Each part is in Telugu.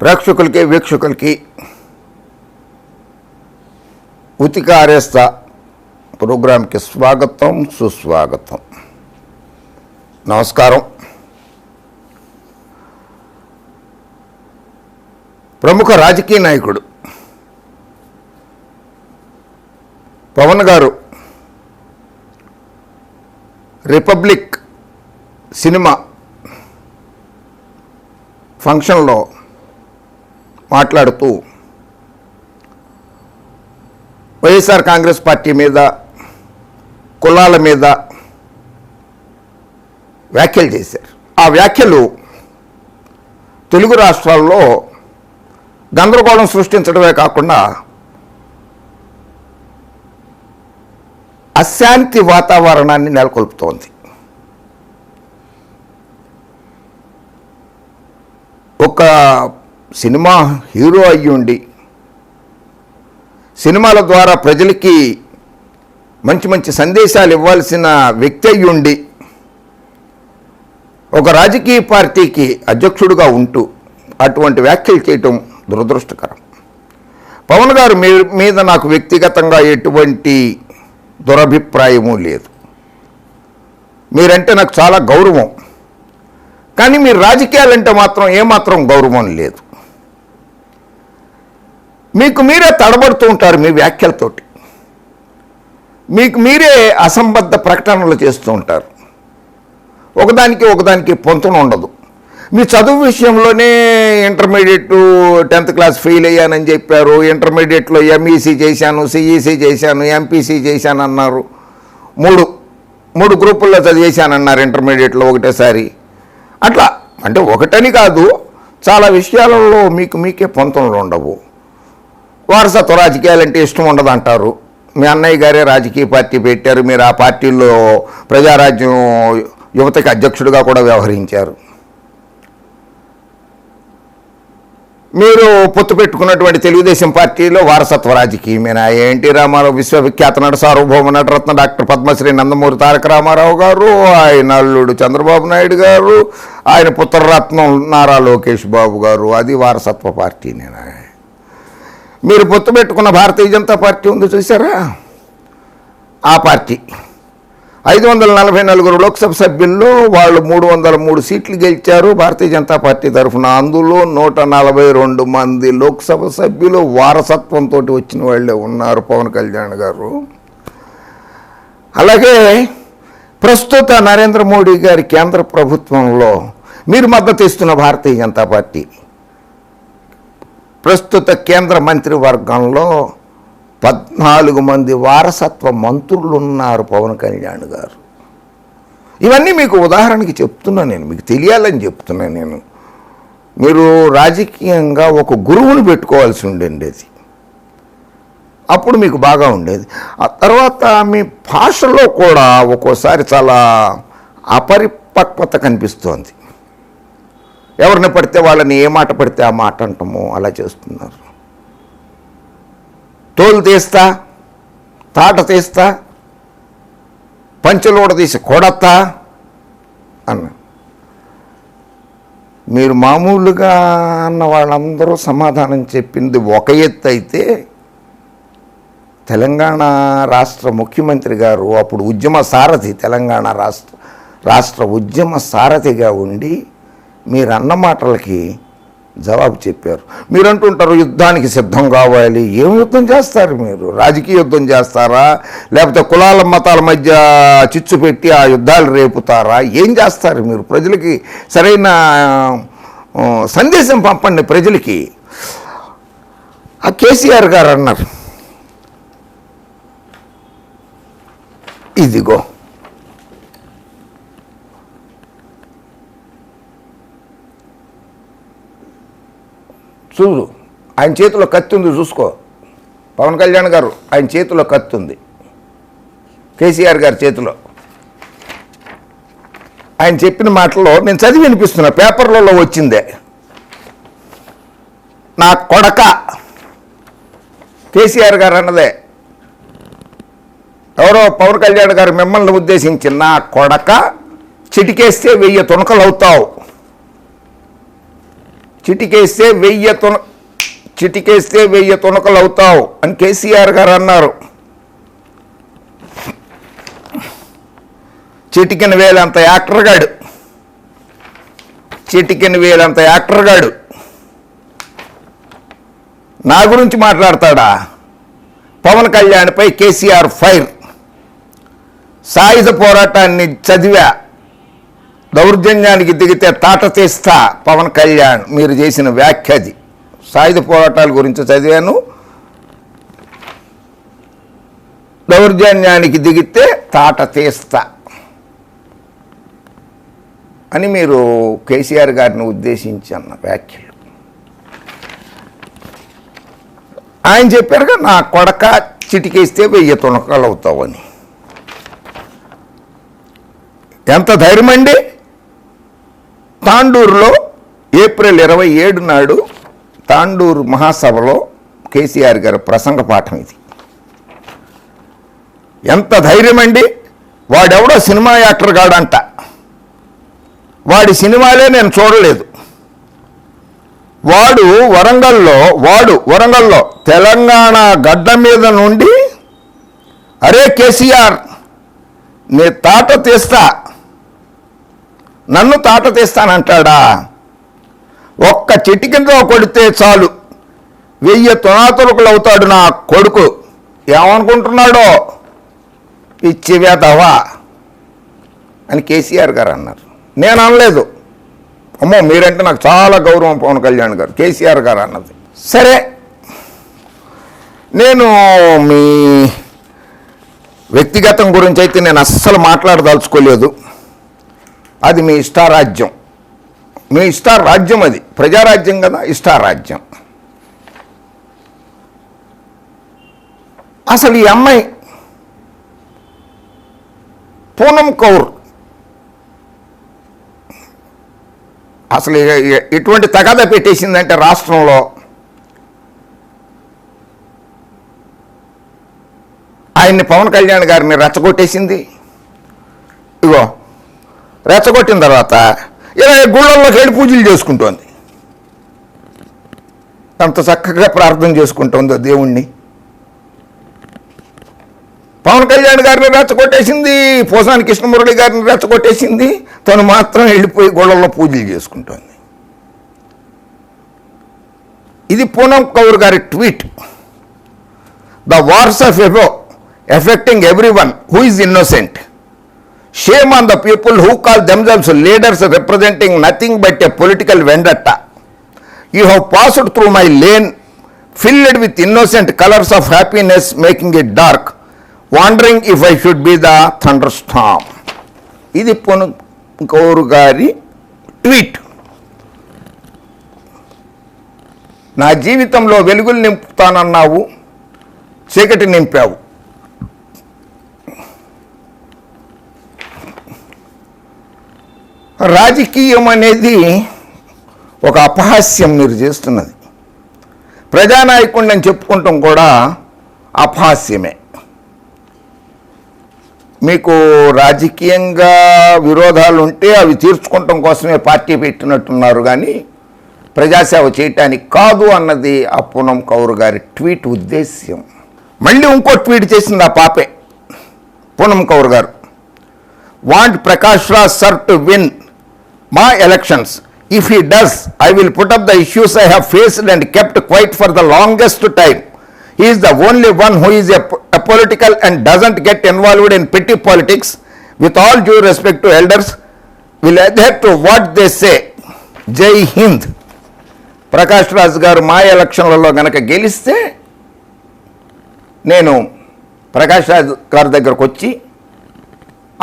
ప్రేక్షకులకి వీక్షకులకి ఉతిక ఆరేస్తా ప్రోగ్రాంకి స్వాగతం సుస్వాగతం. నమస్కారం. ప్రముఖ రాజకీయ నాయకుడు పవన్ గారు రిపబ్లిక్ సినిమా ఫంక్షన్లో మాట్లాడుతూ వైఎస్ఆర్ కాంగ్రెస్ పార్టీ మీద, కులాల మీద వ్యాఖ్యలు చేశారు. ఆ వ్యాఖ్యలు తెలుగు రాష్ట్రాల్లో గందరగోళం సృష్టించడమే కాకుండా అశాంతి వాతావరణాన్ని నెలకొల్పుతోంది. ఒక సినిమా హీరో అయ్యుండి సినిమాల ద్వారా ప్రజలకి మంచి మంచి సందేశాలు ఇవ్వాల్సిన వ్యక్తి అయ్యుండి ఒక రాజకీయ పార్టీకి అధ్యక్షుడిగా ఉంటూ అటువంటి వ్యాఖ్యలు చేయటం దురదృష్టకరం. పవన్ గారు మీద నాకు వ్యక్తిగతంగా ఎటువంటి దురభిప్రాయము లేదు. మీరంటే నాకు చాలా గౌరవం. కానీ మీరు రాజకీయాలంటే మాత్రం ఏమాత్రం గౌరవం లేదు. మీకు మీరే తడబడుతూ ఉంటారు మీ వ్యాఖ్యలతోటి. మీకు మీరే అసంబద్ధ ప్రకటనలు చేస్తూ ఉంటారు. ఒకదానికి పొంతన ఉండదు. మీ చదువు విషయంలోనే ఇంటర్మీడియట్ 10th క్లాస్ ఫెయిల్ అయ్యానని చెప్పారు. ఇంటర్మీడియట్లో ఎంఈసీ చేశాను, సిఈసీ చేశాను, ఎంపీసీ చేశాను అన్నారు. మూడు గ్రూపుల్లో చదివేశానన్నారు ఇంటర్మీడియట్లో ఒకటేసారి. అట్లా అంటే ఒకటని కాదు, చాలా విషయాలలో మీకే పొంతనలు ఉండవు. వారసత్వ రాజకీయాలంటే ఇష్టం ఉండదు అంటారు. మీ అన్నయ్య గారే రాజకీయ పార్టీ పెట్టారు. మీరు ఆ పార్టీలో ప్రజారాజ్యం యువతకి అధ్యక్షుడిగా కూడా వ్యవహరించారు. మీరు పొత్తు పెట్టుకున్నటువంటి తెలుగుదేశం పార్టీలో వారసత్వ రాజకీయమేనా? ఎన్టీ రామారావు విశ్వవిఖ్యాత నట సార్వభౌమ నటరత్న డాక్టర్ పద్మశ్రీ నందమూరి తారక రామారావు గారు, ఆయన అల్లుడు చంద్రబాబు నాయుడు గారు, ఆయన పుత్రరత్నం నారా లోకేష్ బాబు గారు, అది వారసత్వ పార్టీనేనా? మీరు పొత్తు పెట్టుకున్న భారతీయ జనతా పార్టీ ఉంది చూసారా, ఆ పార్టీ 544 లోక్సభ సభ్యుల్లో వాళ్ళు 303 సీట్లు గెలిచారు భారతీయ జనతా పార్టీ తరఫున. అందులో 142 మంది లోక్సభ సభ్యులు వారసత్వంతో వచ్చిన వాళ్ళే ఉన్నారు పవన్ కళ్యాణ్ గారు. అలాగే ప్రస్తుత నరేంద్ర మోడీ గారి కేంద్ర ప్రభుత్వంలో మీరు మద్దతు ఇస్తున్న భారతీయ జనతా పార్టీ ప్రస్తుత కేంద్ర మంత్రివర్గంలో 14 మంది వారసత్వ మంత్రులు ఉన్నారు పవన్ కళ్యాణ్ గారు. ఇవన్నీ మీకు ఉదాహరణకి చెప్తున్నాను, నేను మీకు తెలియాలని చెప్తున్నాను. నేను మీరు రాజకీయంగా ఒక గురువుని పెట్టుకోవాల్సి ఉండేది, అప్పుడు మీకు బాగా ఉండేది. ఆ తర్వాత మీ భాషలో కూడా ఒక్కోసారి చాలా అపరిపక్వత కనిపిస్తోంది. ఎవరిని పడితే వాళ్ళని ఏ మాట పడితే ఆ మాట అంటాము, అలా చేస్తున్నారు. తోలు తీస్తా, తాట తీస్తా, పంచెలోడ తీసి కొడతా అన్న. మీరు మామూలుగా అన్న వాళ్ళందరూ సమాధానం చెప్పింది ఒక ఎత్తు అయితే, తెలంగాణ రాష్ట్ర ముఖ్యమంత్రి గారు అప్పుడు ఉద్యమ సారథి, తెలంగాణ రాష్ట్ర ఉద్యమ సారథిగా ఉండి మీరు అన్న మాటలకి జవాబు చెప్పారు. మీరు అంటుంటారు యుద్ధానికి సిద్ధం కావాలి. ఏం యుద్ధం చేస్తారు మీరు? రాజకీయ యుద్ధం చేస్తారా, లేకపోతే కులాల మతాల మధ్య చిచ్చు పెట్టి ఆ యుద్ధాలు రేపుతారా? ఏం చేస్తారు మీరు? ప్రజలకి సరైన సందేశం పంపండి ప్రజలకి. ఆ కేసీఆర్ గారు అన్నారు, ఇదిగో చూడు, ఆయన చేతిలో కత్తి ఉంది, చూసుకో. పవన్ కళ్యాణ్ గారు ఆయన చేతిలో కత్తి ఉంది, కేసీఆర్ గారి చేతిలో. ఆయన చెప్పిన మాటల్లో నేను చదివి వినిపిస్తున్నా, పేపర్లలో వచ్చిందే. నా కొడక, కేసీఆర్ గారు అన్నదే. ఎవరో పవన్ కళ్యాణ్ గారు మిమ్మల్ని ఉద్దేశించి, నా కొడక చిటికేస్తే 1000 తుణకలు అవుతావు చిటికేస్తే 1000 తునకలు అవుతావు అని కేసీఆర్ గారు అన్నారు. చిటికెన వేలంత యాక్టర్ గాడు నా గురించి మాట్లాడతాడా? పవన్ కళ్యాణ్పై కేసీఆర్ ఫైర్. సాయుధ పోరాటాన్ని చదివా, దౌర్జన్యానికి దిగితే తాట తీస్తా పవన్ కళ్యాణ్ మీరు చేసిన వ్యాఖ్యది. సాయుధ పోరాటాల గురించి చదివాను, దౌర్జన్యానికి దిగితే తాట తీస్తా అని మీరు కేసీఆర్ గారిని ఉద్దేశించి అన్న వ్యాఖ్యలు. ఆయన చెప్పారుగా నా కొడక చిటికేస్తే 1000 తునకలు అవుతావని. ఎంత ధైర్యం అండి! తాండూరులో ఏప్రిల్ 27 నాడు తాండూరు మహాసభలో కేసీఆర్ గారి ప్రసంగ పాఠం ఇది. ఎంత ధైర్యం అండి! వాడెవడో సినిమా యాక్టర్ గాడంట, వాడి సినిమాలే నేను చూడలేదు. వాడు వరంగల్లో తెలంగాణ గడ్డ మీద నుండి అరే కేసీఆర్ నీ తాట తీస్తా, నన్ను తాట తీస్తానంటాడా? ఒక్క చిటికితో కొడితే చాలు 1000 తునాతులకులు అవుతాడు నా కొడుకు. ఏమనుకుంటున్నాడో పిచ్చి వేదవా అని కేసీఆర్ గారు అన్నారు. నేను అనలేదు. అమ్మో మీరంటే నాకు చాలా గౌరవం పవన్ కళ్యాణ్ గారు. కేసీఆర్ గారు అన్నది. సరే, నేను మీ వ్యక్తిగతం గురించి అయితే నేను అస్సలు మాట్లాడదలుచుకోలేదు. అది మీ ఇష్టారాజ్యం, మీ ఇష్టారాజ్యం, అది ప్రజారాజ్యం కదా, ఇష్టారాజ్యం. అసలు ఈ అమ్మాయి పూనం కౌర్ అసలు ఎటువంటి తగాదా పెట్టేసిందంటే రాష్ట్రంలో ఆయన్ని పవన్ కళ్యాణ్ గారిని రెచ్చగొట్టేసింది. ఇగో రెచ్చగొట్టిన తర్వాత ఇలా గుళ్ళల్లోకి వెళ్ళి పూజలు చేసుకుంటోంది. అంత చక్కగా ప్రార్థన చేసుకుంటుందో దేవుణ్ణి. పవన్ కళ్యాణ్ గారిని రెచ్చగొట్టేసింది, పోసాని కృష్ణమురళి గారిని రెచ్చగొట్టేసింది, తను మాత్రం వెళ్ళిపోయి గుళ్ళల్లో పూజలు చేసుకుంటోంది. ఇది పూనం కౌర్ గారి tweet. The wars of above affecting everyone who is innocent. Shame on the people who call themselves leaders representing nothing but a political vendetta. You have passed through my lane filled with innocent colors of happiness, making it dark, wondering if I should be the thunderstorm. ఇది పూనం కౌర్ గారి ట్వీట్. నా జీవితంలో వెలుగులు నింపుతానన్నావు, చీకటి నింపావు. రాజకీయం అనేది ఒక అపహాస్యం మీరు చేస్తున్నది. ప్రజానాయకుడిని చెప్పుకుంటాం కూడా అపహాస్యమే. మీకు రాజకీయంగా విరోధాలు ఉంటే అవి తీర్చుకోవటం కోసమే పార్టీ పెట్టినట్టున్నారు, కానీ ప్రజాసేవ చేయటానికి కాదు అన్నది ఆ పూనం కౌర్ గారి ట్వీట్ ఉద్దేశ్యం. మళ్ళీ ఇంకో ట్వీట్ చేసింది ఆ పాపే, పూనం కౌర్ గారు. Want Prakash Raj sir to win my elections. If he does, I will put up the issues I have faced and kept quiet for the longest time. He is the only one who is a political and doesn't get involved in petty politics. With all due respect to elders, will adhere to what they say. Jai Hind. Prakash Raj గారు మా ఎలక్షన్లలో గనక గెలిస్తే నేను ప్రకాష్ రాజ్ గారి దగ్గరకు వచ్చి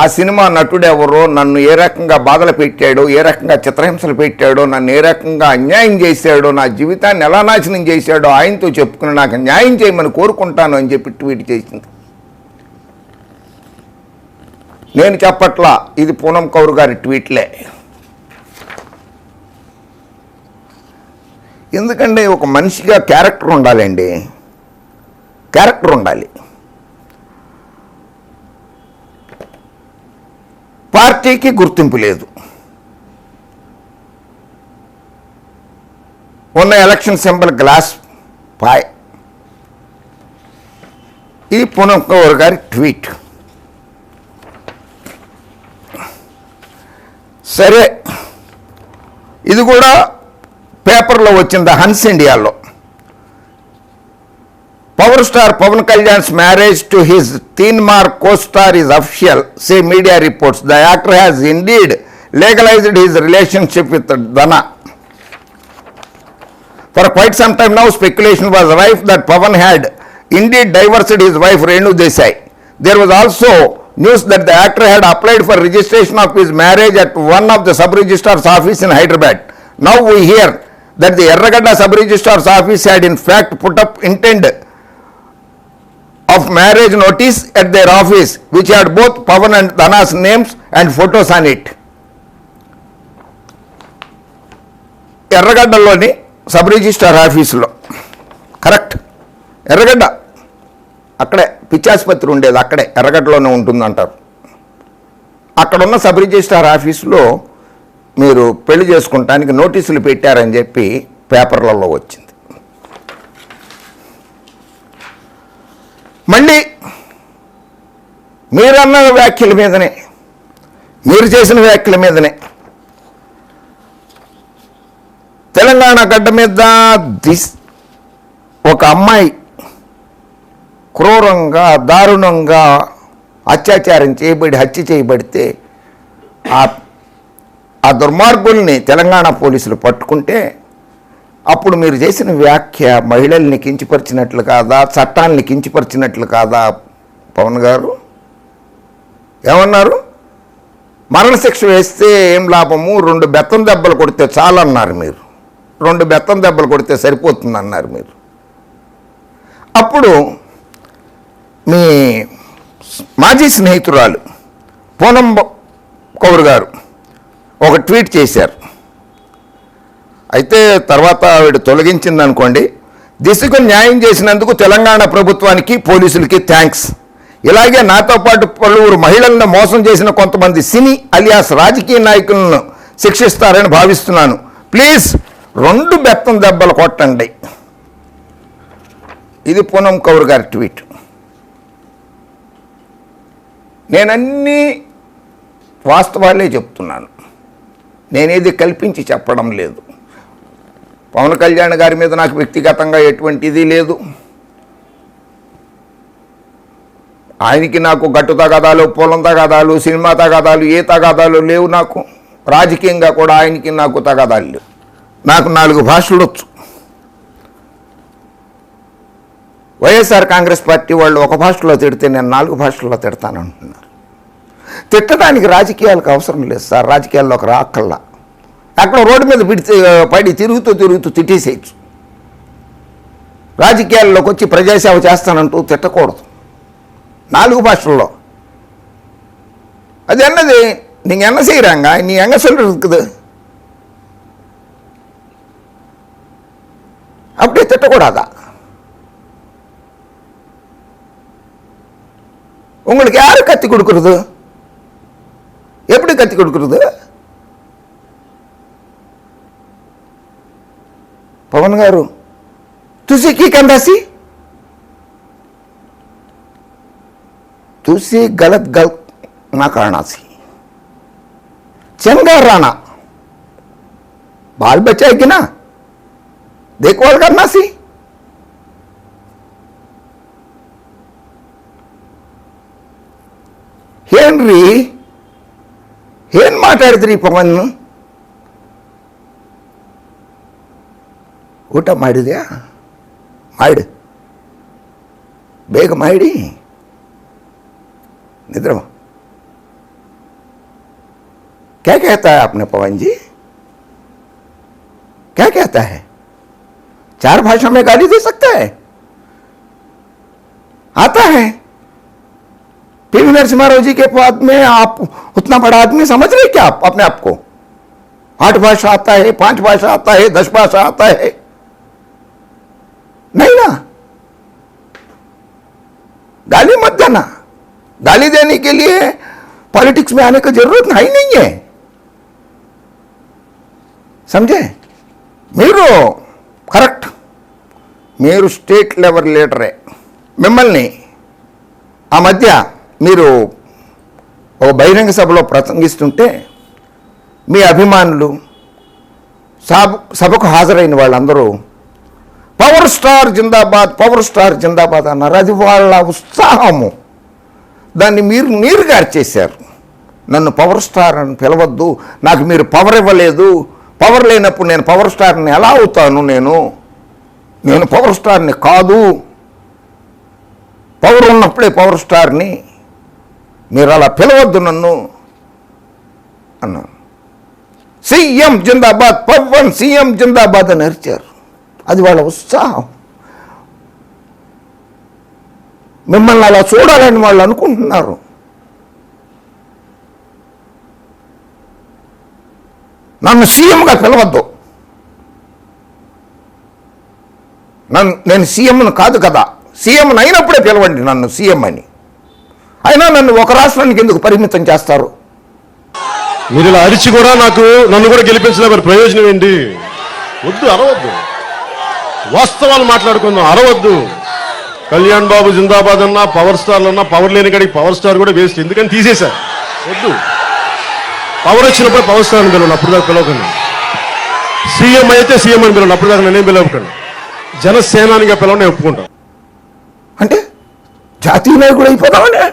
ఆ సినిమా నటుడు ఎవరో, నన్ను ఏ రకంగా బాధలు పెట్టాడో, ఏ రకంగా చిత్రహింసలు పెట్టాడో, నన్ను ఏ రకంగా అన్యాయం చేశాడో, నా జీవితాన్ని ఎలా నాశనం చేశాడో ఆయనతో చెప్పుకుని నాకు న్యాయం చేయమని కోరుకుంటాను అని చెప్పి ట్వీట్ చేసింది. నేను చెప్పట్లా, ఇది పూనం కౌర్ గారి ట్వీట్లే. ఎందుకంటే ఒక మనిషిగా క్యారెక్టర్ ఉండాలండి, క్యారెక్టర్ ఉండాలి. పార్టీకి గుర్తింపు లేదు, ఉన్న ఎలక్షన్ సింబల్ గ్లాస్ పాయ్. ఇది పూనం కౌర్ గారి ట్వీట్. సరే, ఇది కూడా పేపర్లో వచ్చింది, హన్స్ ఇండియాలో. Power star Pawan Kalyan's marriage to his Teenmaar co-star is official, say media reports. The actor has indeed legalized his relationship with Dana. For quite some time now, speculation was rife that Pavan had indeed divorced his wife Renu Desai. There was also news that the actor had applied for registration of his marriage at one of the sub-registrar's office in Hyderabad. Now we hear that the Erragadda sub-registrar's office had in fact put up intent of marriage notice at their office, which had both Pavan and Dana's names and photos on it. ఎర్రగడ్డలోని సబ్ రిజిస్ట్రార్ ఆఫీసులో, కరెక్ట్, ఎర్రగడ్డ అక్కడే పిచ్చాసుపత్రి ఉండేది, అక్కడే ఎర్రగడ్డలోనే ఉంటుందంటారు. అక్కడున్న సబ్ రిజిస్ట్రార్ ఆఫీసులో మీరు పెళ్లి చేసుకుంటానికి నోటీసులు పెట్టారని చెప్పి పేపర్లలో వచ్చింది. మళ్ళీ మీరన్న వ్యాఖ్యల మీదనే, మీరు చేసిన వ్యాఖ్యల మీదనే తెలంగాణ గడ్డ మీద ఒక అమ్మాయి క్రూరంగా దారుణంగా అత్యాచారం చేయబడి హత్య చేయబడితే ఆ దుర్మార్గుల్ని తెలంగాణ పోలీసులు పట్టుకుంటే అప్పుడు మీరు చేసిన వ్యాఖ్య మహిళల్ని కించపరిచినట్లు కాదా, చట్టాన్ని కించపరిచినట్లు కాదా? పవన్ గారు ఏమన్నారు? మరణశిక్ష వేస్తే ఏం లాభము, 2 బెత్తం దెబ్బలు కొడితే చాలన్నారు మీరు, 2 బెత్తం దెబ్బలు కొడితే సరిపోతుందన్నారు మీరు. అప్పుడు మీ మాజీ స్నేహితురాలు పూనం కౌర్ గారు ఒక ట్వీట్ చేశారు. అయితే తర్వాత ఆవిడ తొలగించింది అనుకోండి. దిశకు న్యాయం చేసినందుకు తెలంగాణ ప్రభుత్వానికి పోలీసులకి థ్యాంక్స్. ఇలాగే నాతో పాటు పలువురు మహిళలను మోసం చేసిన కొంతమంది సినీ అలియాస్ రాజకీయ నాయకులను శిక్షిస్తారని భావిస్తున్నాను. ప్లీజ్ 2 బెత్తం దెబ్బలు కొట్టండి. ఇది పూనం కౌర్ గారి ట్వీట్. నేనన్నీ వాస్తవాలే చెప్తున్నాను, నేనేది కల్పించి చెప్పడం లేదు. పవన్ కళ్యాణ్ గారి మీద నాకు వ్యక్తిగతంగా ఎటువంటిది లేదు. ఆయనకి నాకు గట్టు తగాదాలు, పొలం తగాదాలు, సినిమా తగాదాలు, ఏ తగాదాలు లేవు. నాకు రాజకీయంగా కూడా ఆయనకి నాకు తగాదాలు లేవు. నాకు 4 భాషలు వచ్చు. వైఎస్ఆర్ కాంగ్రెస్ పార్టీ వాళ్ళు ఒక భాషలో తిడితే నేను 4 భాషల్లో తిడతానంటున్నారు. తిట్టడానికి రాజకీయాలకు అవసరం లేదు సార్, రాజకీయాల్లోకి రాక్కల్లా. అక్కడ రోడ్డు మీద పడి తిరుగుతూ తిట్టేసేయచ్చు. రాజకీయాల్లోకి వచ్చి ప్రజాసేవ చేస్తానంటూ తిట్టకూడదు 4 భాషల్లో. అది అన్నది நீங்கள் என்ன செய்கிறாங்க, நீ எங்கே சொல்லிருக்குது? அப்படியே திட்டக்கூடாதா? உங்களுக்கு யாரு கத்தி கொடுக்கறது? எப்படி கத்தி கொடுக்கறது? పవన్ గారు ਤੁਸੀਂ ਕੀ ਕਹਿੰਦਾ ਸੀ? ਤੁਸੀਂ गलत गल ना करना सी। चंगा रहना, बाल बच्चा है कि ना, देखभाल करना सी। ಏನ್ರಿ ಏನು ಮಾತಾಡಿದ್ರಿ ಪವನ್? ಊಟ ಮಾಡಿದ್ಯಾ? ಮಾಡಿ, ಬೇಗ ಮಾಡಿ निद्र। क्या कहता है आपने पवन जी, क्या कहता है? 4 भाषा में गाली दे सकता है? आता है? पीवी नरसिम्हा राव जी के बाद में आप उतना बड़ा आदमी समझ रहे क्या आप अपने आप को? 8 भाषा आता है, 5 भाषा आता है, 10 भाषा आता है? नहीं ना। गाली मत देना। गाली देने के लिए पॉलिटिक्स में आने की जरूरत नहीं है, समझे? మీరు మీరు స్టేట్ లెవెల్ లీడరే. మిమ్మల్ని ఆ మధ్య మీరు ఒక బహిరంగ సభలో ప్రసంగిస్తుంటే మీ అభిమానులు సభకు హాజరైన వాళ్ళందరూ పవర్ స్టార్ జిందాబాద్, పవర్ స్టార్ జిందాబాద్ అన్నారు. అది వాళ్ళ ఉత్సాహము. దాన్ని మీరు నీరుగార్చేశారు. నన్ను పవర్ స్టార్ అని పిలవద్దు, నాకు మీరు పవర్ ఇవ్వలేదు, పవర్ లేనప్పుడు నేను పవర్ స్టార్ని ఎలా అవుతాను, నేను పవర్ స్టార్ని కాదు, పవర్ ఉన్నప్పుడే పవర్ స్టార్ని, మీరు అలా పిలవద్దు నన్ను అన్నాను. సీఎం జిందాబాద్, పవన్ సీఎం జిందాబాద్ అని అరిచారు. అది వాళ్ళ ఉత్సాహం. మిమ్మల్ని అలా చూడాలని వాళ్ళు అనుకుంటున్నారు. నన్ను సీఎంగా పిలవద్దు, నేను సీఎంను కాదు కదా, సీఎంను అయినప్పుడే పిలవండి నన్ను సీఎం అని. అయినా నన్ను ఒక రాష్ట్రానికి ఎందుకు పరిమితం చేస్తారు? మీరు ఇలా అరిచి కూడా నన్ను కూడా గెలిపించలే, మరి ప్రయోజనం ఏంటి? వద్దు, అరవద్దు. వాస్తవాలు మాట్లాడుకుందాం, అరవద్దు. కళ్యాణ్ బాబు జిందాబాద్ అన్నా, పవర్ స్టార్లు అన్నా, పవర్ లేని కాడికి పవర్ స్టార్ కూడా వేస్ట్. ఎందుకని తీసేశారు. వద్దు. పవర్ వచ్చినప్పుడు పవర్ స్టార్ అని పిలవండి, అప్పుడు దాకా పిలవకండి. సీఎం అయితే సీఎం అని పిలవండి, అప్పుడు దాకా నేనేం పిలవకండి. జనసేనానిగా పిలవని నేను ఒప్పుకుంటాను. అంటే జాతీయ నాయకుడు అయిపోతామనే?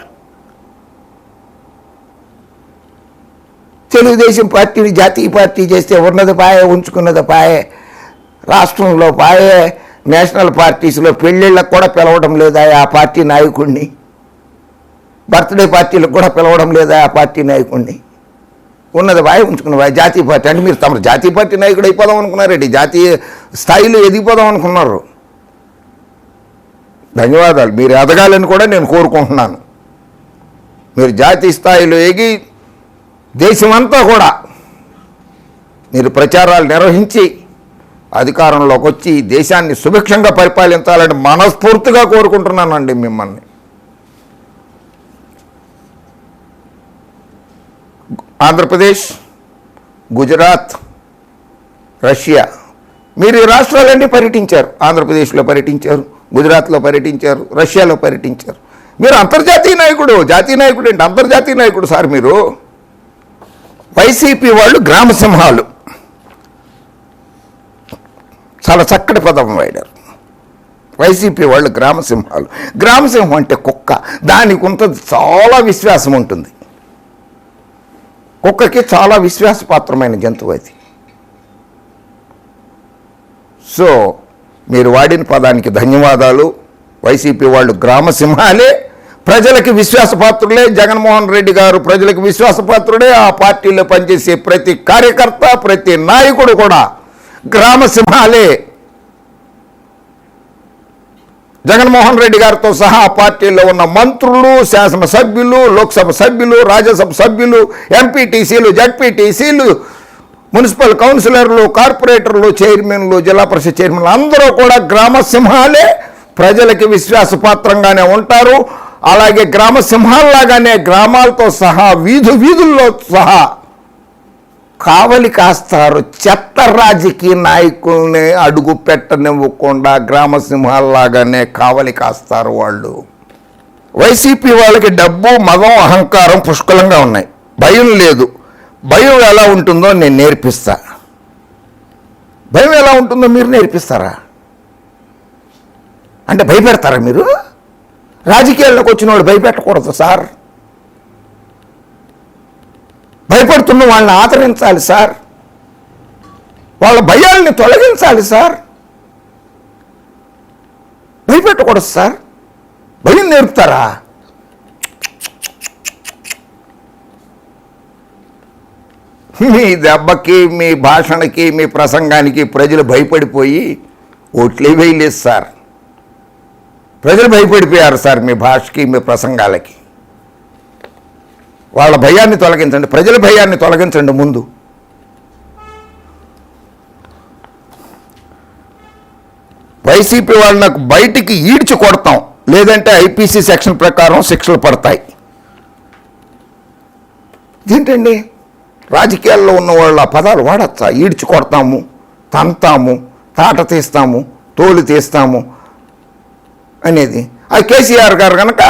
తెలుగుదేశం పార్టీని జాతీయ పార్టీ చేస్తే ఉన్నది పాయే, ఉంచుకున్నది పాయే, రాష్ట్రంలో పాయే, నేషనల్ పార్టీస్లో పెళ్ళిళ్ళకు కూడా పిలవడం లేదా ఆ పార్టీ నాయకుడిని, బర్త్డే పార్టీలకు కూడా పిలవడం లేదా ఆ పార్టీ నాయకుడిని, ఉన్నది పాయే, ఉంచుకున్న పాయే, జాతీయ పార్టీ అంటే మీరు తమ జాతీయ పార్టీ నాయకుడు అయిపోదాం అనుకున్నారండి, జాతీయ స్థాయిలో ఎదిగిపోదాం అనుకున్నారు. ధన్యవాదాలు. మీరు ఎదగాలని కూడా నేను కోరుకుంటున్నాను. మీరు జాతీయ స్థాయిలో ఎగి దేశమంతా కూడా మీరు ప్రచారాలు నిర్వహించి అధికారంలోకి వచ్చి దేశాన్ని సుభిక్షంగా పరిపాలించాలని మనస్ఫూర్తిగా కోరుకుంటున్నానండి మిమ్మల్ని. ఆంధ్రప్రదేశ్, గుజరాత్, రష్యా, మీరు ఈ రాష్ట్రాలన్నీ పర్యటించారు. ఆంధ్రప్రదేశ్లో పర్యటించారు, గుజరాత్లో పర్యటించారు, రష్యాలో పర్యటించారు. మీరు అంతర్జాతీయ నాయకుడు. జాతీయ నాయకుడు ఏంటి, అంతర్జాతీయ నాయకుడు సార్ మీరు. వైసీపీ వాళ్ళు గ్రామ సింహాలు, చాలా చక్కటి పదం వాడారు. వైసీపీ వాళ్ళు గ్రామ సింహాలు. గ్రామ సింహం అంటే కుక్క, దానికి ఉంటుంది చాలా విశ్వాసం ఉంటుంది. కుక్కకి చాలా విశ్వాసపాత్రమైన జంతువు అది. సో మీరు వాడిన పదానికి ధన్యవాదాలు. వైసీపీ వాళ్ళు గ్రామ సింహాలే, ప్రజలకి విశ్వాసపాత్రులే. జగన్మోహన్ రెడ్డి గారు ప్రజలకు విశ్వాసపాత్రుడే. ఆ పార్టీలో పనిచేసే ప్రతి కార్యకర్త, ప్రతి నాయకుడు కూడా గ్రామ సింహాలే. జగన్మోహన్ రెడ్డి గారితో సహా ఆ పార్టీలో ఉన్న మంత్రులు, శాసనసభ్యులు, లోక్సభ సభ్యులు, రాజ్యసభ సభ్యులు, ఎంపీటీసీలు, జడ్పీటీసీలు, మున్సిపల్ కౌన్సిలర్లు, కార్పొరేటర్లు, చైర్మన్లు, జిల్లా పరిషత్ చైర్మన్లు అందరూ కూడా గ్రామ సింహాలే. ప్రజలకి విశ్వాసపాత్రంగానే ఉంటారు. అలాగే గ్రామ సింహాల్లాగానే గ్రామాలతో సహా వీధుల్లో సహా కావలి కాస్తారు. చెత్త రాజకీయ నాయకుల్ని అడుగు పెట్టనివ్వకుండా గ్రామ సింహాల్లాగానే కావలి కాస్తారు వాళ్ళు. వైసీపీ వాళ్ళకి డబ్బు, మదం, అహంకారం పుష్కలంగా ఉన్నాయి. భయం లేదు. భయం ఎలా ఉంటుందో నేను నేర్పిస్తా. భయం ఎలా ఉంటుందో మీరు నేర్పిస్తారా? అంటే భయపెడతారా మీరు? రాజకీయాల్లోకి వచ్చిన వాళ్ళు భయపెట్టకూడదు సార్. భయపడుతున్న వాళ్ళని ఆదరించాలి సార్. వాళ్ళ భయాల్ని తొలగించాలి సార్. భయపెట్టకూడదు సార్. భయం నేర్పుతారా? మీ దెబ్బకి, మీ భాషణకి, మీ ప్రసంగానికి ప్రజలు భయపడిపోయి ఓట్లే వేయలేదు సార్. ప్రజలు భయపడిపోయారు సార్ మీ భాషకి, మీ ప్రసంగాలకి. వాళ్ళ భయాన్ని తొలగించండి, ప్రజల భయాన్ని తొలగించండి ముందు. వైసీపీ వాళ్ళు నాకు బయటికి ఈడ్చి కొడతాం, లేదంటే ఐపీసీ సెక్షన్ ప్రకారం శిక్షలు పడతాయి. ఇదేంటండి? రాజకీయాల్లో ఉన్న వాళ్ళు ఆ పదాలు వాడచ్చా? ఈడ్చి కొడతాము, తంతాము, తాట తీస్తాము, తోలు తీస్తాము, అనేది. అది కేసీఆర్ గారు కనుక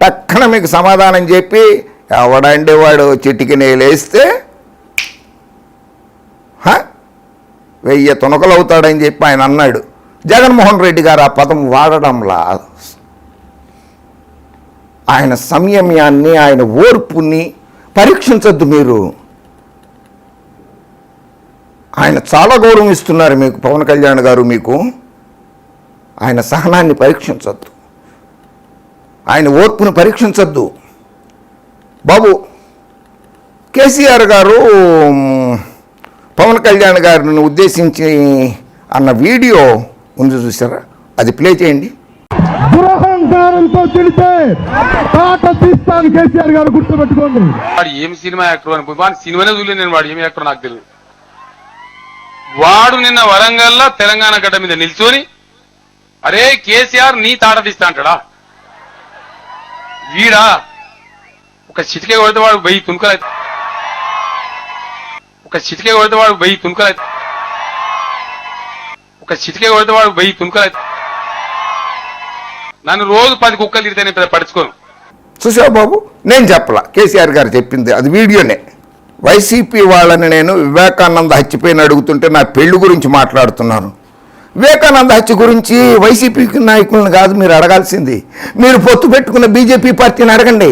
టక్కన మీకు సమాధానం చెప్పి ఎవడండి వాడు చిటికి నేలేస్తే 1000 తునకలు అవుతాడని చెప్పి ఆయన అన్నాడు. జగన్మోహన్ రెడ్డి గారు ఆ పదం వాడడంలా ఆయన సంయమ్యాన్ని, ఆయన ఓర్పుని పరీక్షించద్దు మీరు. ఆయన చాలా గౌరవం ఇస్తున్నారు మీకు, పవన్ కళ్యాణ్ గారు. మీకు ఆయన సహనాన్ని పరీక్షించద్దు, ఆయన ఓర్పును పరీక్షించద్దు. బాబు, కేసీఆర్ గారు పవన్ కళ్యాణ్ గారిని ఉద్దేశించి అన్న వీడియో ఉంది చూసారా, అది ప్లే చేయండి. దురహంకారంతో చెడితే తాట తీస్తాను కేసీఆర్ గారు, గుర్తుపెట్టుకోండి. వాడు ఏం సినిమా యాక్టర్ అని వాడు సినిమానే చూడలేదు నేను. వాడు ఏం యాక్టర్ నాకు తెలియదు. వాడు నిన్న వరంగల్లో తెలంగాణ గడ్డ మీద నిల్చొని అరే కేసీఆర్ నీ తాట తీస్తా అంటాడా? వీడా ఒక చిటికే కొడితే వాడు 1000 తుణుకలు అవుతాయి. ఒక చిటికే కొడితే వాడు 1000 తుణుకలు అవుతాయి. ఒక చిటికే కొడితే వాడు 1000 తుణుకలు అవుతాయి. నన్ను రోజు 10 కుక్కలు తిడితే నేను పడుచుకోను. చూసావు బాబు, నేను చెప్పలా, కేసీఆర్ గారు చెప్పింది, అది వీడియోనే. వైసీపీ వాళ్ళని నేను వివేకానంద హత్యపైన అడుగుతుంటే నా పెళ్లి గురించి మాట్లాడుతున్నాను. వివేకానంద హత్య గురించి వైసీపీ నాయకులను కాదు మీరు అడగాల్సింది. మీరు పొత్తు పెట్టుకున్న బీజేపీ పార్టీని అడగండి.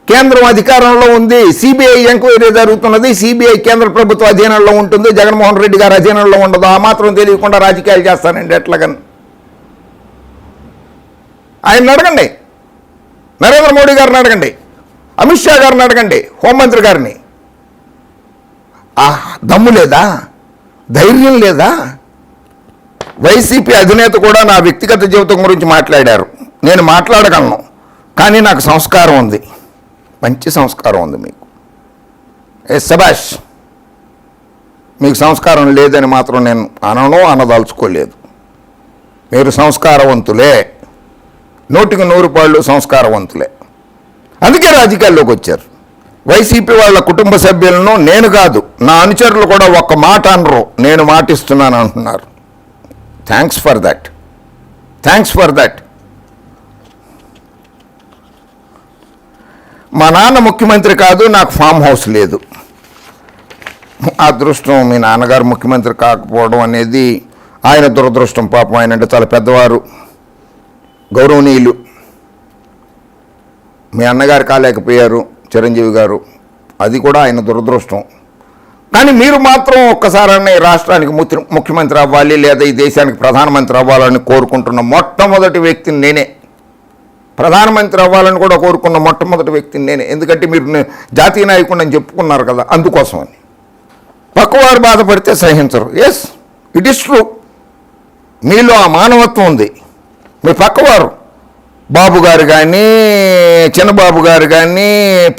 కేంద్రం అధికారంలో ఉంది, సిబిఐ ఎంక్వైరీ జరుగుతున్నది, సిబిఐ కేంద్ర ప్రభుత్వ అధీనంలో ఉంటుంది, జగన్మోహన్ రెడ్డి గారు అధీనంలో ఉండదు. ఆ మాత్రం తెలియకుండా రాజకీయాలు చేస్తానండి ఎట్లాగని ఆయన అడగండి. నరేంద్ర మోడీ గారిని అడగండి, అమిత్ షా గారిని అడగండి, హోంమంత్రి గారిని. దమ్ము లేదా, ధైర్యం లేదా? వైసీపీ అధినేత కూడా నా వ్యక్తిగత జీవితం గురించి మాట్లాడారు. నేను మాట్లాడగలను, కానీ నాకు సంస్కారం ఉంది, మంచి సంస్కారం ఉంది మీకు. శభాష్, మీకు సంస్కారం లేదని మాత్రం నేను అనదలుచుకోలేదు. మీరు సంస్కారవంతులే, 100కి 100 పాళ్ళు సంస్కారవంతులే. అందుకే రాజకీయాల్లోకి వచ్చారు. వైసీపీ వాళ్ళ కుటుంబ సభ్యులను నేను కాదు, నా అనుచరులు కూడా ఒక్క మాట అనరు, నేను మాటిస్తున్నాను అంటున్నారు. Thanks for that, thanks for that. మా నాన్న ముఖ్యమంత్రి కాదు, నాకు ఫామ్ హౌస్ లేదు. అదృష్టం మీ నాన్నగారు ముఖ్యమంత్రి కాకపోవడం అనేది ఆయన దురదృష్టం. పాపం ఆయన అంటే చాలా పెద్దవారు, గౌరవనీయులు. మీ అన్నగారు కాలేకపోయారు, చిరంజీవి గారు, అది కూడా ఆయన దురదృష్టం. కానీ మీరు మాత్రం ఒక్కసారి రాష్ట్రానికి ముఖ్యమంత్రి అవ్వాలి లేదా ఈ దేశానికి ప్రధానమంత్రి అవ్వాలని కోరుకుంటున్న మొట్టమొదటి వ్యక్తిని నేనే. ప్రధానమంత్రి అవ్వాలని కూడా కోరుకున్న మొట్టమొదటి వ్యక్తిని నేనే. ఎందుకంటే మీరు జాతీయ నాయకుడు అని చెప్పుకున్నారు కదా, అందుకోసమని. పక్కవారు బాధపడితే సహించరు. Yes, it is true. మీలో ఆ మానవత్వం ఉంది. మీ పక్కవారు బాబు గారు కానీ, చిన్నబాబు గారు కానీ,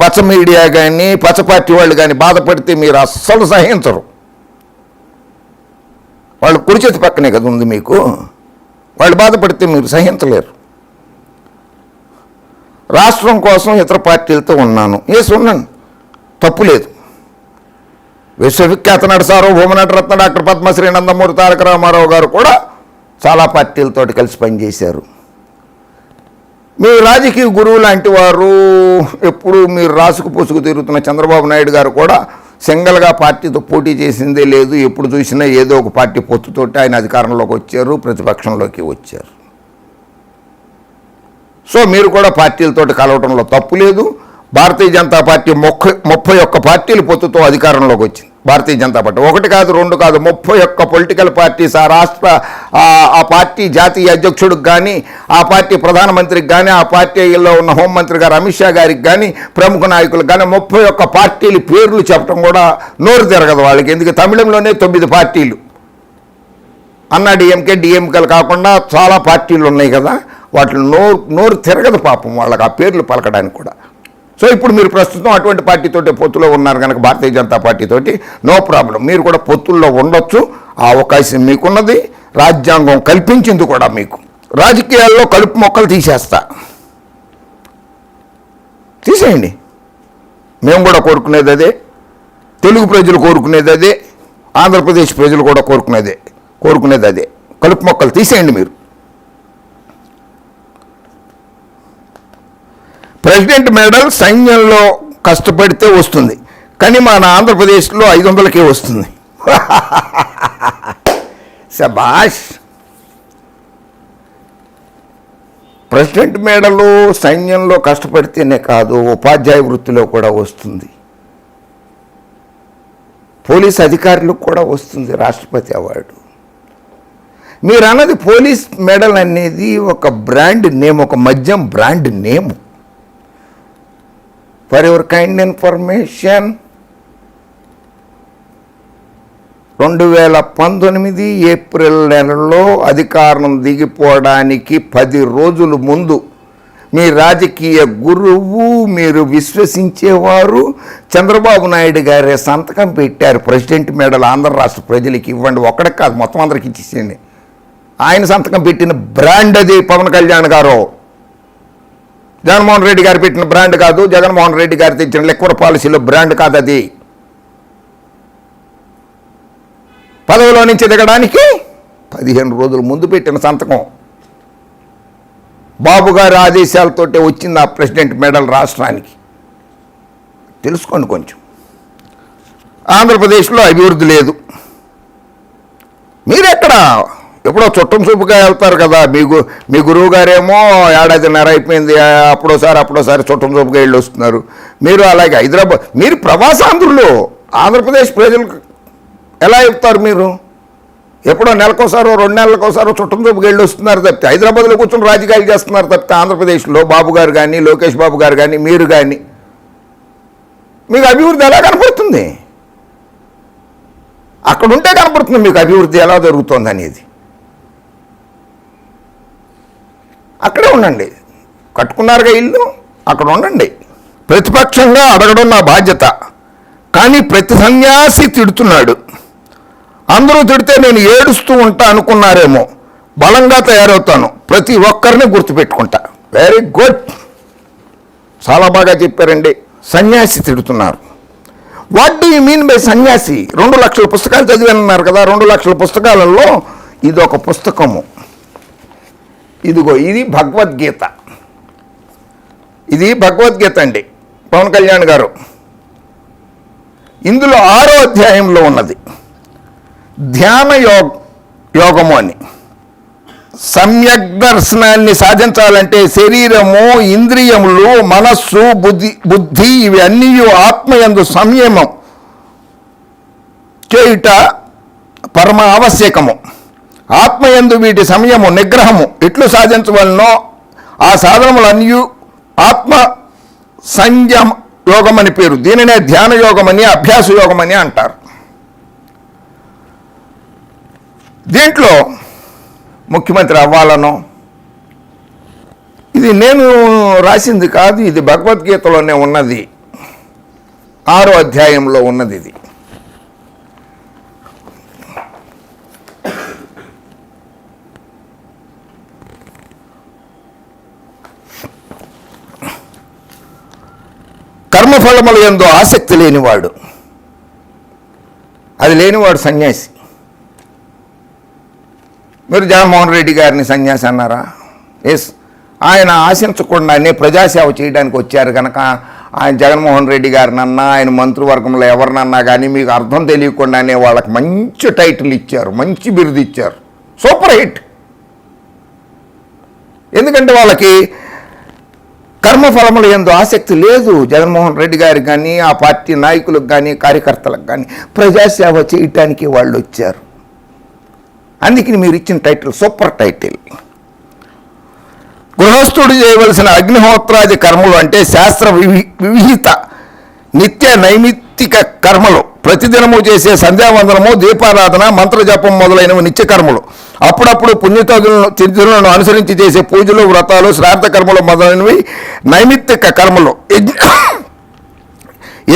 పచ్చ మీడియా కానీ, పచ్చ పార్టీ వాళ్ళు కానీ బాధపడితే మీరు అస్సలు సహించరు. వాళ్ళు కుడి చేతి పక్కనే కదా ఉంది మీకు. వాళ్ళు బాధపడితే మీరు సహించలేరు. రాష్ట్రం కోసం ఇతర పార్టీలతో ఉన్నాను. ఉన్నాను, తప్పు లేదు. విశ్వవిఖ్యాత నట సార్వభౌమ నటరత్న డాక్టర్ పద్మశ్రీ నందమూరి తారక రామారావు గారు కూడా చాలా పార్టీలతోటి కలిసి పనిచేశారు. మీ రాజకీయ గురువు లాంటి వారు, ఎప్పుడు మీరు రాసుకు పూసుకు తిరుగుతున్న చంద్రబాబు నాయుడు గారు కూడా సింగల్గా పార్టీతో పోటీ చేసిందే లేదు. ఎప్పుడు చూసినా ఏదో ఒక పార్టీ పొత్తుతోటి ఆయన అధికారంలోకి వచ్చారు, ప్రతిపక్షంలోకి వచ్చారు. సో మీరు కూడా పార్టీలతోటి కలవటంలో తప్పు లేదు. భారతీయ జనతా పార్టీ 31 పార్టీలు పొత్తుతో అధికారంలోకి వచ్చింది. భారతీయ జనతా పార్టీ 1 కాదు 2 కాదు 31 పొలిటికల్ పార్టీస్. ఆ రాష్ట్ర ఆ పార్టీ జాతీయ అధ్యక్షుడికి కానీ, ఆ పార్టీ ప్రధానమంత్రికి కానీ, ఆ పార్టీలో ఉన్న హోంమంత్రి గారు అమిత్ షా గారికి కానీ, ప్రముఖ నాయకులకు కానీ 31 పార్టీలు పేర్లు చెప్పడం కూడా నోరు తిరగదు వాళ్ళకి. ఎందుకు తమిళంలోనే 9 పార్టీలు, అన్నా డిఎంకేలు కాకుండా చాలా పార్టీలు ఉన్నాయి కదా, వాటిని నోరు తిరగదు పాపం వాళ్ళకి ఆ పేర్లు పలకడానికి కూడా. సో ఇప్పుడు మీరు ప్రస్తుతం అటువంటి పార్టీతోటి పొత్తులో ఉన్నారు కనుక భారతీయ జనతా పార్టీతోటి నో ప్రాబ్లం. మీరు కూడా పొత్తుల్లో ఉండొచ్చు, ఆ అవకాశం మీకున్నది, రాజ్యాంగం కల్పించింది కూడా మీకు. రాజకీయాల్లో కలుపు మొక్కలు తీసేయండి. మేము కూడా కోరుకునేది అదే, తెలుగు ప్రజలు కోరుకునేది అదే, ఆంధ్రప్రదేశ్ ప్రజలు కూడా కోరుకునేది అదే. కలుపు మొక్కలు తీసేయండి మీరు. ప్రెసిడెంట్ మెడల్ సైన్యంలో కష్టపడితే వస్తుంది, కానీ మన ఆంధ్రప్రదేశ్లో 500కే వస్తుంది. శబాష్. ప్రెసిడెంట్ మెడలు సైన్యంలో కష్టపడితేనే కాదు, ఉపాధ్యాయ వృత్తిలో కూడా వస్తుంది, పోలీస్ అధికారులకు కూడా వస్తుంది రాష్ట్రపతి అవార్డు. మీరు అన్నది పోలీస్ మెడల్ అనేది ఒక బ్రాండ్ నేమ్, ఒక మద్యం brand name. For your kind information, 2019 April నెలలో అధికారం దిగిపోవడానికి 10 రోజుల ముందు మీ రాజకీయ గురువు, మీరు విశ్వసించేవారు చంద్రబాబు నాయుడు గారే సంతకం పెట్టారు. ప్రెసిడెంట్ మెడల్ ఆంధ్ర రాష్ట్ర ప్రజలకి ఇవ్వండి, ఒక్కడికి కాదు మొత్తం అందరికి ఇచ్చేసేయండి. ఆయన సంతకం పెట్టిన బ్రాండ్ అది పవన్ కళ్యాణ్ గారు. జగన్మోహన్ రెడ్డి గారు పెట్టిన బ్రాండ్ కాదు, జగన్మోహన్ రెడ్డి గారు తెచ్చిన లిక్కర్ పాలసీలో బ్రాండ్ కాదు అది. పదవిలో నుంచి దిగడానికి 15 రోజుల ముందు పెట్టిన సంతకం. బాబు గారి ఆదేశాలతోటే వచ్చింది ఆ ప్రెసిడెంట్ మెడల్ రాష్ట్రానికి. తెలుసుకోండి కొంచెం. ఆంధ్రప్రదేశ్లో అభివృద్ధి లేదు. మీరెక్కడ ఎప్పుడో చుట్టం చూపుగా వెళ్తారు కదా, మీ గురువు గారేమో ఏడాదిన్నర అయిపోయింది, అప్పుడోసారి చుట్టం చూపుగా వెళ్ళి వస్తున్నారు. మీరు అలాగే హైదరాబాద్, మీరు ప్రవాసాంధ్రులు. ఆంధ్రప్రదేశ్ ప్రజలకు ఎలా చెప్తారు మీరు? ఎప్పుడో నెలకోసారో 2 నెలలకోసారో చుట్టం చూపుగా వెళ్ళి వస్తున్నారు తప్పితే, హైదరాబాద్లో కూర్చొని రాజకీయాలు చేస్తున్నారు తప్పితే, ఆంధ్రప్రదేశ్లో బాబు గారు కానీ, లోకేష్ బాబు గారు కానీ, మీరు కానీ, మీకు అభివృద్ధి ఎలా కనపడుతుంది? అక్కడ ఉంటే కనపడుతుంది మీకు అభివృద్ధి ఎలా జరుగుతుంది అనేది. అక్కడే ఉండండి, కట్టుకున్నారుగా ఇల్లు, అక్కడ ఉండండి. ప్రతిపక్షంగా అడగడం నా బాధ్యత, కానీ ప్రతి సన్యాసి తిడుతున్నాడు. అందరూ తిడితే నేను ఏడుస్తూ ఉంటా అనుకున్నారేమో, బలంగా తయారవుతాను, ప్రతి ఒక్కరిని గుర్తుపెట్టుకుంటా. వెరీ గుడ్, చాలా బాగా చెప్పారండి. సన్యాసి తిడుతున్నారు. What do you mean by సన్యాసి? 2 లక్షల పుస్తకాలు చదివానన్నారు కదా, 2 లక్షల పుస్తకాలలో ఇది ఒక పుస్తకము. ఇదిగో ఇది భగవద్గీత. ఇది భగవద్గీత అండి పవన్ కళ్యాణ్ గారు. ఇందులో 6వ అధ్యాయంలో ఉన్నది ధ్యాన యోగము అని. సమ్యక్ దర్శనాన్ని సాధించాలంటే శరీరము, ఇంద్రియములు, మనస్సు, బుద్ధి ఇవన్నీ ఆత్మయందు సంయమం చేయుట పరమ ఆవశ్యకము. ఆత్మయందు వీటి సంయము, నిగ్రహము ఎట్లు సాధించవలనో ఆ సాధనములన్నీ ఆత్మ సంయమ యోగం అని పేరు. దీనినే ధ్యాన యోగమని, అభ్యాస యోగమని అంటారు. దీంట్లో ముఖ్యమంత్రి అవ్వాలనో, ఇది నేను రాసింది కాదు, ఇది భగవద్గీతలోనే ఉన్నది, 6వ అధ్యాయంలో ఉన్నది. ఇది కర్మఫలముల యందు ఆసక్తి లేనివాడు, అది లేనివాడు సన్యాసి. మీరు జగన్మోహన్ రెడ్డి గారిని సన్యాసి అన్నారా? ఎస్, ఆయన ఆశించకుండానే ప్రజాసేవ చేయడానికి వచ్చారు కనుక ఆయన జగన్మోహన్ రెడ్డి గారినన్నా, ఆయన మంత్రివర్గంలో ఎవరినన్నా కానీ మీకు అర్థం తెలియకుండానే వాళ్ళకి మంచి టైటిల్ ఇచ్చారు, మంచి బిరుదు ఇచ్చారు, సూపర్ హిట్. ఎందుకంటే వాళ్ళకి కర్మఫలముల యందు ఆసక్తి లేదు జగన్మోహన్ రెడ్డి గారికి కానీ, ఆ పార్టీ నాయకులకు కానీ, కార్యకర్తలకు కానీ. ప్రజాసేవ చేయటానికి వాళ్ళు వచ్చారు. అందుకని మీరు ఇచ్చిన టైటిల్ సూపర్ టైటిల్. గృహస్థుడు చేయవలసిన అగ్నిహోత్రాది కర్మలు అంటే శాస్త్ర విహిత నిత్య నైమిత్తిక కర్మలు, ప్రతిదినము చేసే సంధ్యావందనము, దీపారాధన, మంత్రజపం మొదలైనవి నిత్య కర్మలు. అప్పుడప్పుడు పుణ్యతిథులను అనుసరించి చేసే పూజలు, వ్రతాలు, శ్రాద్ధ కర్మలు మొదలైనవి నైమిత్తిక కర్మలు.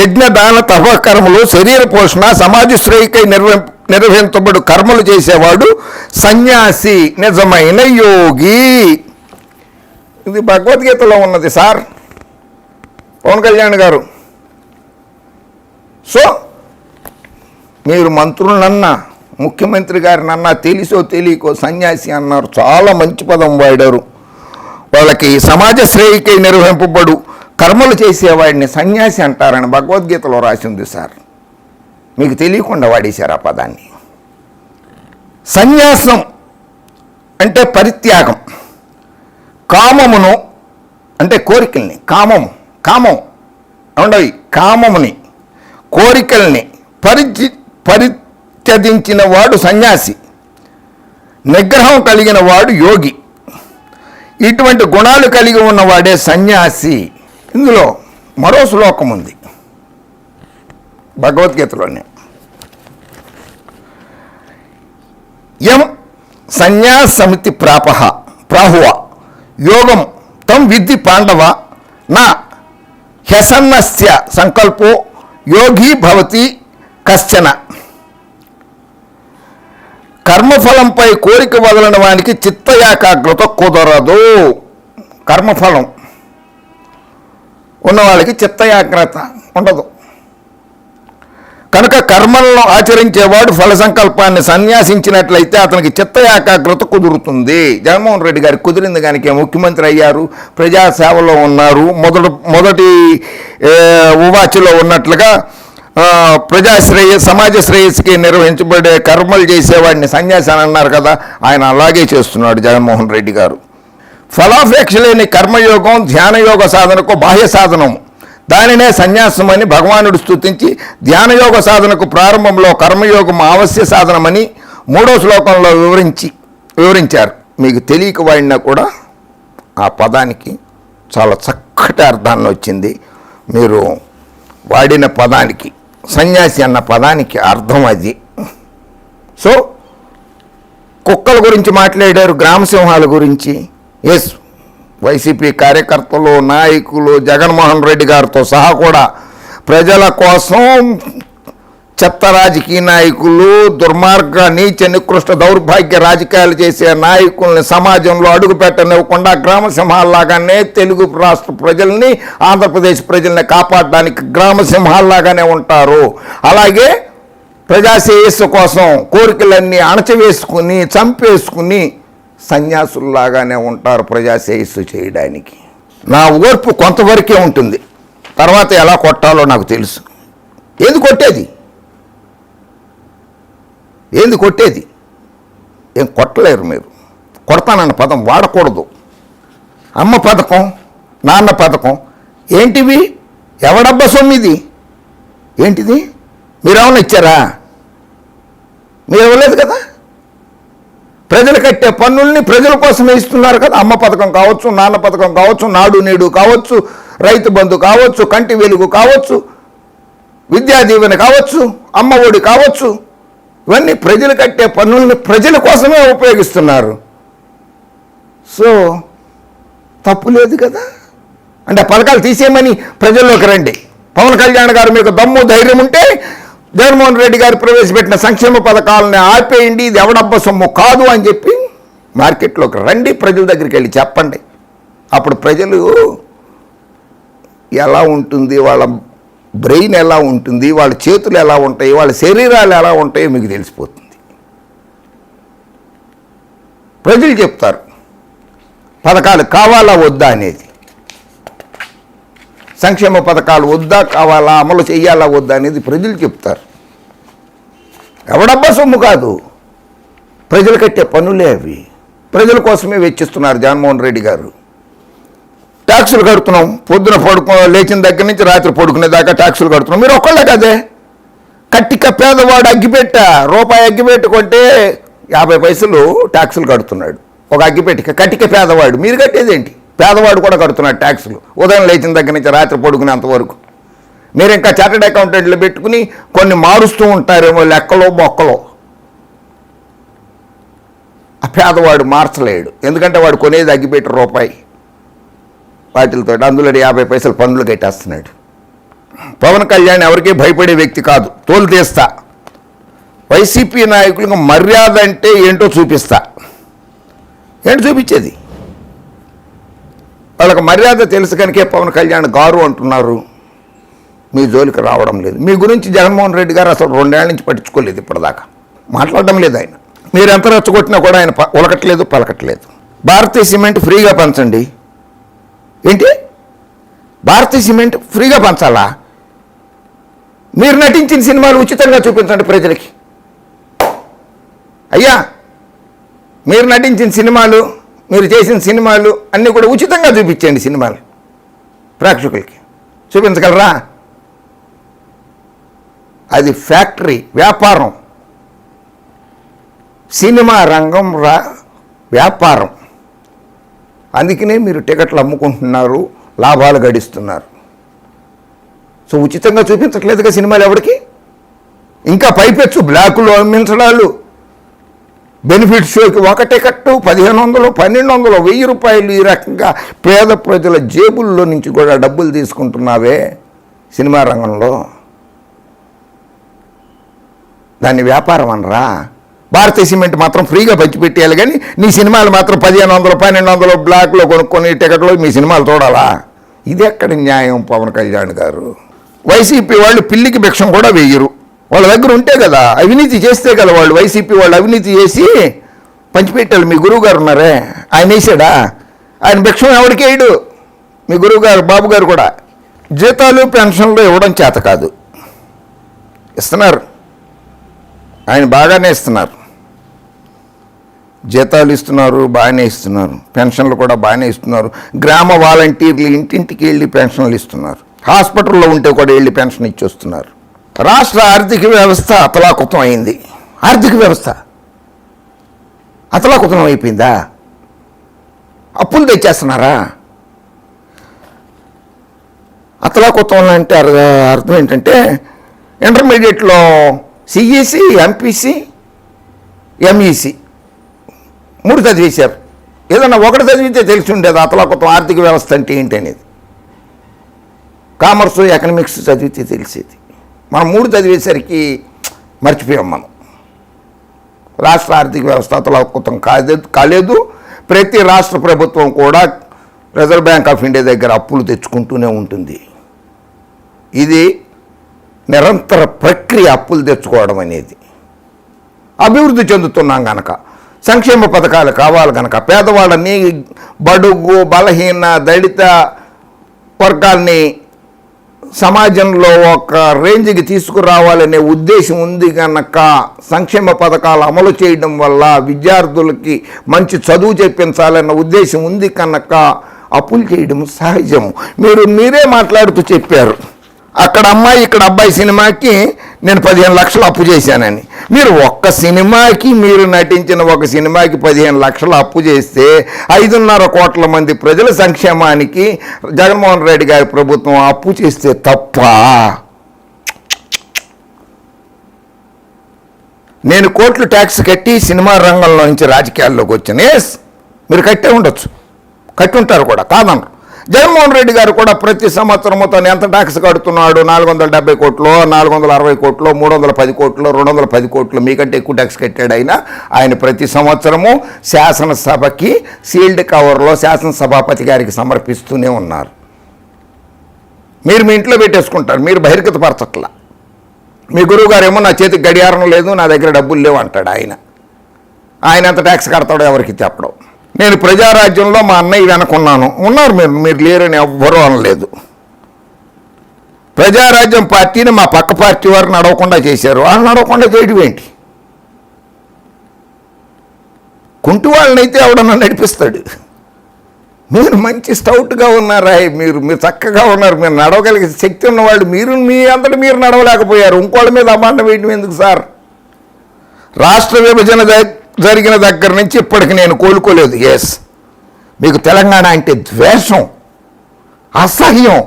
యజ్ఞ దాన తప కర్మలు, శరీర పోషణ, సమాజ శ్రేయకై నిర్వహించబడు కర్మలు చేసేవాడు సన్యాసి, నిజమైన యోగి. ఇది భగవద్గీతలో ఉన్నది సార్ పవన్ కళ్యాణ్ గారు. సో మీరు మంత్రులన్నా, ముఖ్యమంత్రి గారినన్నా తెలిసో తెలియకో సన్యాసి అన్నారు. చాలా మంచి పదం వాడారు. వాళ్ళకి సమాజ శ్రేయకై నిర్వహింపబడు కర్మలు చేసేవాడిని సన్యాసి అంటారని భగవద్గీతలో రాసి ఉంది సార్. మీకు తెలియకుండా వాడేశారు ఆ పదాన్ని. సన్యాసం అంటే పరిత్యాగం. కామమును అంటే కోరికల్ని, కామం ఉండవి, కామముని కోరికల్ని పరిత్యజించిన వాడు సన్యాసి, నిగ్రహం కలిగిన వాడు యోగి. ఇటువంటి గుణాలు కలిగి ఉన్నవాడే సన్యాసి. ఇందులో మరో శ్లోకం ఉంది భగవద్గీతలోనే. యం సన్యాసమితి ప్రాహువ యోగం తం విద్ధి పాండవ నా హ్యసన్నస్య సంకల్పో యోగి భవతి కశ్చన. కర్మఫలంపై కోరిక వదలని వానికి చిత్త ఏకాగ్రత కుదరదు. కర్మఫలం ఉన్నవాళ్ళకి చిత్త ఏకాగ్రత ఉండదు. కనుక కర్మలను ఆచరించేవాడు ఫల సంకల్పాన్ని సన్యాసించినట్లయితే అతనికి చిత్త ఏకాగ్రత కుదురుతుంది. జగన్మోహన్ రెడ్డి గారికి కుదిరింది కనుక ముఖ్యమంత్రి అయ్యారు, ప్రజాసేవలో ఉన్నారు. మొదటి ఉవాచిలో ఉన్నట్లుగా సమాజ శ్రేయస్కి నిర్వహించబడే కర్మలు చేసేవాడిని సన్యాసి అని అన్నారు కదా, ఆయన అలాగే చేస్తున్నాడు జగన్మోహన్ రెడ్డి గారు. ఫలాపేక్ష లేని కర్మయోగం ధ్యానయోగ సాధనకు బాహ్య సాధనం. దానినే సన్యాసం అని భగవానుడు స్తుతించి ధ్యానయోగ సాధనకు ప్రారంభంలో కర్మయోగం ఆవశ్య సాధనమని 3వ శ్లోకంలో వివరించారు. మీకు తెలియక వాడినా కూడా ఆ పదానికి చాలా చక్కటి అర్థాన్ని వచ్చింది. మీరు వాడిన పదానికి, సన్యాసి అన్న పదానికి అర్థం అది. సో కుక్కల గురించి మాట్లాడారు, గ్రామసింహాల గురించి. ఎస్, వైసీపీ కార్యకర్తలు, నాయకులు, జగన్మోహన్ రెడ్డి గారితో సహా కూడా ప్రజల కోసం చెత్త రాజకీయ నాయకులు, దుర్మార్గ నీచ నికృష్ట దౌర్భాగ్య రాజకీయాలు చేసే నాయకుల్ని సమాజంలో అడుగు పెట్టనివ్వకుండా గ్రామసింహాల్లాగానే తెలుగు రాష్ట్ర ప్రజల్ని, ఆంధ్రప్రదేశ్ ప్రజల్ని కాపాడడానికి గ్రామసింహాల్లాగానే ఉంటారు. అలాగే ప్రజాశ్రేయస్సు కోసం కోరికలన్నీ అణచివేసుకుని చంపేసుకుని సన్యాసుల్లాగానే ఉంటారు ప్రజాశ్రేయస్సు చేయడానికి. నా ఓర్పు కొంతవరకే ఉంటుంది, తర్వాత ఎలా కొట్టాలో నాకు తెలుసు. ఏంది కొట్టేది? ఏం కొట్టలేరు మీరు. కొడతానన్న పదం వాడకూడదు. అమ్మ పథకం, నాన్న పథకం ఏంటివి? ఎవడబ్బా సొమ్మిది? ఏంటిది? మీరేమన్నా ఇచ్చారా? మీరు ఇవ్వలేదు కదా. ప్రజలు కట్టే పన్నుల్ని ప్రజల కోసమే ఇస్తున్నారు కదా. అమ్మ పథకం కావచ్చు, నాన్న పథకం కావచ్చు, నాడు నేడు కావచ్చు, రైతు బంధు కావచ్చు, కంటి వెలుగు కావచ్చు, విద్యా దీవెన కావచ్చు, అమ్మ ఒడి కావచ్చు, ఇవన్నీ ప్రజలు కట్టే పన్నుల్ని ప్రజల కోసమే ఉపయోగిస్తున్నారు. సో తప్పు లేదు కదా. అంటే పథకాలు తీసేయమని ప్రజల్లోకి రండి. పవన్ కళ్యాణ్ గారు మీకు దమ్ము ధైర్యం ఉంటే జగన్మోహన్ రెడ్డి గారు ప్రవేశపెట్టిన సంక్షేమ పథకాలని ఆపేయండి, ఇది ఎవడబ్బ సొమ్ము కాదు అని చెప్పి మార్కెట్లోకి రండి, ప్రజల దగ్గరికి వెళ్ళి చెప్పండి. అప్పుడు ప్రజలు ఎలా ఉంటుంది, వాళ్ళ బ్రెయిన్ ఎలా ఉంటుంది, వాళ్ళ చేతులు ఎలా ఉంటాయి, వాళ్ళ శరీరాలు ఎలా ఉంటాయో మీకు తెలిసిపోతుంది. ప్రజలు చెప్తారు పథకాలు కావాలా వద్దా అనేది. సంక్షేమ పథకాలు వద్దా కావాలా, అమలు చేయాలా వద్దా అనేది ప్రజలు చెప్తారు. ఎవడబ్బా సొమ్ము కాదు, ప్రజలు కట్టే పన్నులే అవి. ప్రజల కోసమే వెచ్చిస్తున్నారు జగన్మోహన్ రెడ్డి గారు. ట్యాక్సులు కడుతున్నాం, పొద్దున లేచిన దగ్గర నుంచి రాత్రి పడుకునేదాకా ట్యాక్సులు కడుతున్నాం. మీరు ఒక్కళ్ళే కదే. కట్టిక పేదవాడు అగ్గిపెట్ట రూపాయి అగ్గిపెట్టు కొంటే 50 పైసలు ట్యాక్సులు కడుతున్నాడు. ఒక అగ్గిపెట్టిక కట్టిక పేదవాడు. మీరు కట్టేదేంటి? పేదవాడు కూడా కడుతున్నాడు ట్యాక్సులు, ఉదయం లేచిన దగ్గర నుంచి రాత్రి పడుకునేంత వరకు. మీరు ఇంకా చార్టెడ్ అకౌంటెంట్లు పెట్టుకుని కొన్ని మారుస్తూ ఉంటారేమో లెక్కలో బొక్కలో. ఆ పేదవాడు మార్చలేడు, ఎందుకంటే వాడు కొనేది అగ్గిపెట్టి రూపాయి వాటితో. అందులో 50 పైసలు పన్నులు కట్టేస్తున్నాడు. పవన్ కళ్యాణ్ ఎవరికీ భయపడే వ్యక్తి కాదు, తోలు తీస్తా. వైసీపీ నాయకులకు మర్యాద అంటే ఏంటో చూపిస్తా. ఏంటో చూపించేది? వాళ్ళకి మర్యాద తెలుసు కనుకే పవన్ కళ్యాణ్ గారు అంటున్నారు. మీ జోలికి రావడం లేదు. మీ గురించి జగన్మోహన్ రెడ్డి గారు అసలు 2 ఏళ్ల నుంచి పట్టించుకోలేదు, ఇప్పటిదాకా మాట్లాడడం లేదు ఆయన. మీరు ఎంత రెచ్చగొట్టినా కూడా ఆయన ఉలకట్లేదు, పలకట్లేదు. భారతీయ సిమెంట్ ఫ్రీగా పంచండి. ఏంటి భారతీయ సిమెంట్ ఫ్రీగా పంచాలా? మీరు నటించిన సినిమాలు ఉచితంగా చూపించండి ప్రజలకి. అయ్యా, మీరు నటించిన సినిమాలు, మీరు చేసిన సినిమాలు అన్నీ కూడా ఉచితంగా చూపించండి. సినిమాలు ప్రేక్షకులకి చూపించగలరా? అది ఫ్యాక్టరీ, వ్యాపారం. సినిమా రంగం వ్యాపారం. అందుకనే మీరు టికెట్లు అమ్ముకుంటున్నారు, లాభాలు గడిస్తున్నారు. సో ఉచితంగా చూపించట్లేదుగా సినిమాలు ఎవరికి. ఇంకా పైపెచ్చు బ్లాకులో అమ్మించడాలు, బెనిఫిట్ షోకి ఒక టికెట్టు 1500, 1200, 1000 రూపాయలు, ఈ రకంగా పేద ప్రజల జేబుల్లో నుంచి కూడా డబ్బులు తీసుకుంటున్నావే సినిమా రంగంలో. దాన్ని వ్యాపారం అనరా? భారతీయ సిమెంట్ మాత్రం ఫ్రీగా పంచిపెట్టేయాలి, కానీ నీ సినిమాలు మాత్రం 1500, 1200 బ్లాక్లో కొనుక్కొని టికెట్లో మీ సినిమాలు చూడాలా? ఇది ఎక్కడ న్యాయం పవన్ కళ్యాణ్ గారు? వైసీపీ వాళ్ళు పిల్లికి భిక్షం కూడా వేయరు. వాళ్ళ దగ్గర ఉంటే కదా, అవినీతి చేస్తే కదా వాళ్ళు. వైసీపీ వాళ్ళు అవినీతి చేసి పంచిపెట్టాలి. మీ గురువు గారు ఉన్నారే, ఆయన వేసాడా? ఆయన భిక్షం ఎవరికి వేయడు. మీ గురువు గారు, బాబు గారు కూడా. జీతాలు పెన్షన్లు ఇవ్వడం చేత కాదు, ఇస్తున్నారు. ఆయన బాగానే ఇస్తున్నారు. జీతాలు ఇస్తున్నారు, బాగానే ఇస్తున్నారు. పెన్షన్లు కూడా బాగానే ఇస్తున్నారు. గ్రామ వాలంటీర్లు ఇంటింటికి వెళ్ళి పెన్షన్లు ఇస్తున్నారు. హాస్పిటల్లో ఉంటే కూడా వెళ్ళి పెన్షన్ ఇచ్చొస్తున్నారు. రాష్ట్ర ఆర్థిక వ్యవస్థ అతలాకుతం అయింది. ఆర్థిక వ్యవస్థ అతలాకుతం అయిపోయిందా? అప్పులు తెచ్చేస్తున్నారా? అతలాకుతం అంటే అర్థం ఏంటంటే, ఇంటర్మీడియట్లో సిఈసి, ఎంపీసీ, ఎంఈసి 3 చదివేశారు. ఏదన్నా ఒకటి చదివితే తెలిసి ఉండేది అతలాకుతం ఆర్థిక వ్యవస్థ అంటే ఏంటి అనేది. కామర్సు, ఎకనామిక్స్ చదివితే తెలిసేది. మనం 3 చదివేసరికి మర్చిపోయాం. మనం రాష్ట్ర ఆర్థిక వ్యవస్థ అతలాకుతం కాలేదు. ప్రతి రాష్ట్ర ప్రభుత్వం కూడా రిజర్వ్ బ్యాంక్ ఆఫ్ ఇండియా దగ్గర అప్పులు తెచ్చుకుంటూనే ఉంటుంది. ఇది నిరంతర ప్రక్రియ, అప్పులు తెచ్చుకోవడం అనేది. అభివృద్ధి చెందుతున్నాం కనుక, సంక్షేమ పథకాలు కావాలి కనుక, పేదవాళ్ళని, బడుగు, బలహీన, దళిత వర్గాల్ని సమాజంలో ఒక రేంజ్కి తీసుకురావాలనే ఉద్దేశం ఉంది కనుక సంక్షేమ పథకాలు అమలు చేయడం వల్ల విద్యార్థులకి మంచి చదువు చెప్పించాలన్న ఉద్దేశం ఉంది కనుక అప్పులు చేయడం సహజం. మీరే మాట్లాడుతూ చెప్పారు, అక్కడ అమ్మాయి ఇక్కడ అబ్బాయి సినిమాకి నేను 15 లక్షలు అప్పు చేశానని. మీరు ఒక్క సినిమాకి, మీరు నటించిన ఒక సినిమాకి 15 లక్షలు అప్పు చేస్తే 5.5 కోట్ల మంది ప్రజల సంక్షేమానికి జగన్మోహన్ రెడ్డి గారి ప్రభుత్వం అప్పు చేస్తే తప్ప? నేను కోట్లు ట్యాక్స్ కట్టి సినిమా రంగంలో నుంచి రాజకీయాల్లోకి వచ్చాను. మీరు కట్టే ఉండొచ్చు, కట్టి ఉంటారు కూడా, కాదన్నారు. జగన్మోహన్ రెడ్డి గారు కూడా ప్రతి సంవత్సరము తను ఎంత ట్యాక్స్ కడుతున్నాడు? 470 కోట్లు, 460 కోట్లు, 310 కోట్లు, 210 కోట్లు, మీకంటే ఎక్కువ ట్యాక్స్ కట్టాడు ఆయన ప్రతి సంవత్సరము శాసనసభకి సీల్డ్ కవర్లో శాసనసభాపతి గారికి సమర్పిస్తూనే ఉన్నారు. మీరు మీ ఇంట్లో పెట్టేసుకుంటారు, మీరు బహిర్గత పరచట్లా. మీ గురువు గారు ఏమో నా చేతికి గడియారం లేదు, నా దగ్గర డబ్బులు లేవు అంటాడు. ఆయన ఎంత ట్యాక్స్ కడతాడో ఎవరికి చెప్పడం. నేను ప్రజారాజ్యంలో మా అన్నయ్య వెనకున్నాను, ఉన్నారు. మీరు లేరని ఎవ్వరూ అనలేదు. ప్రజారాజ్యం పార్టీని మా పక్క పార్టీ వారు నడవకుండా చేశారు. వాళ్ళు నడవకుండా చేయడం ఏంటి? కుంటి వాళ్ళనైతే ఎవడన్నా నడిపిస్తాడు. మీరు మంచి స్టౌట్గా ఉన్నారా, మీరు చక్కగా ఉన్నారు, మీరు నడవగలిగే శక్తి ఉన్నవాళ్ళు. మీ అంతటి మీరు నడవలేకపోయారు. ఇంకోళ్ళ మీద అమాండం వేయడం ఎందుకు సార్? రాష్ట్ర విభజన జరిగిన దగ్గర నుంచి ఇప్పటికి నేను కోలుకోలేదు. మీకు తెలంగాణ అంటే ద్వేషం, అసహ్యం.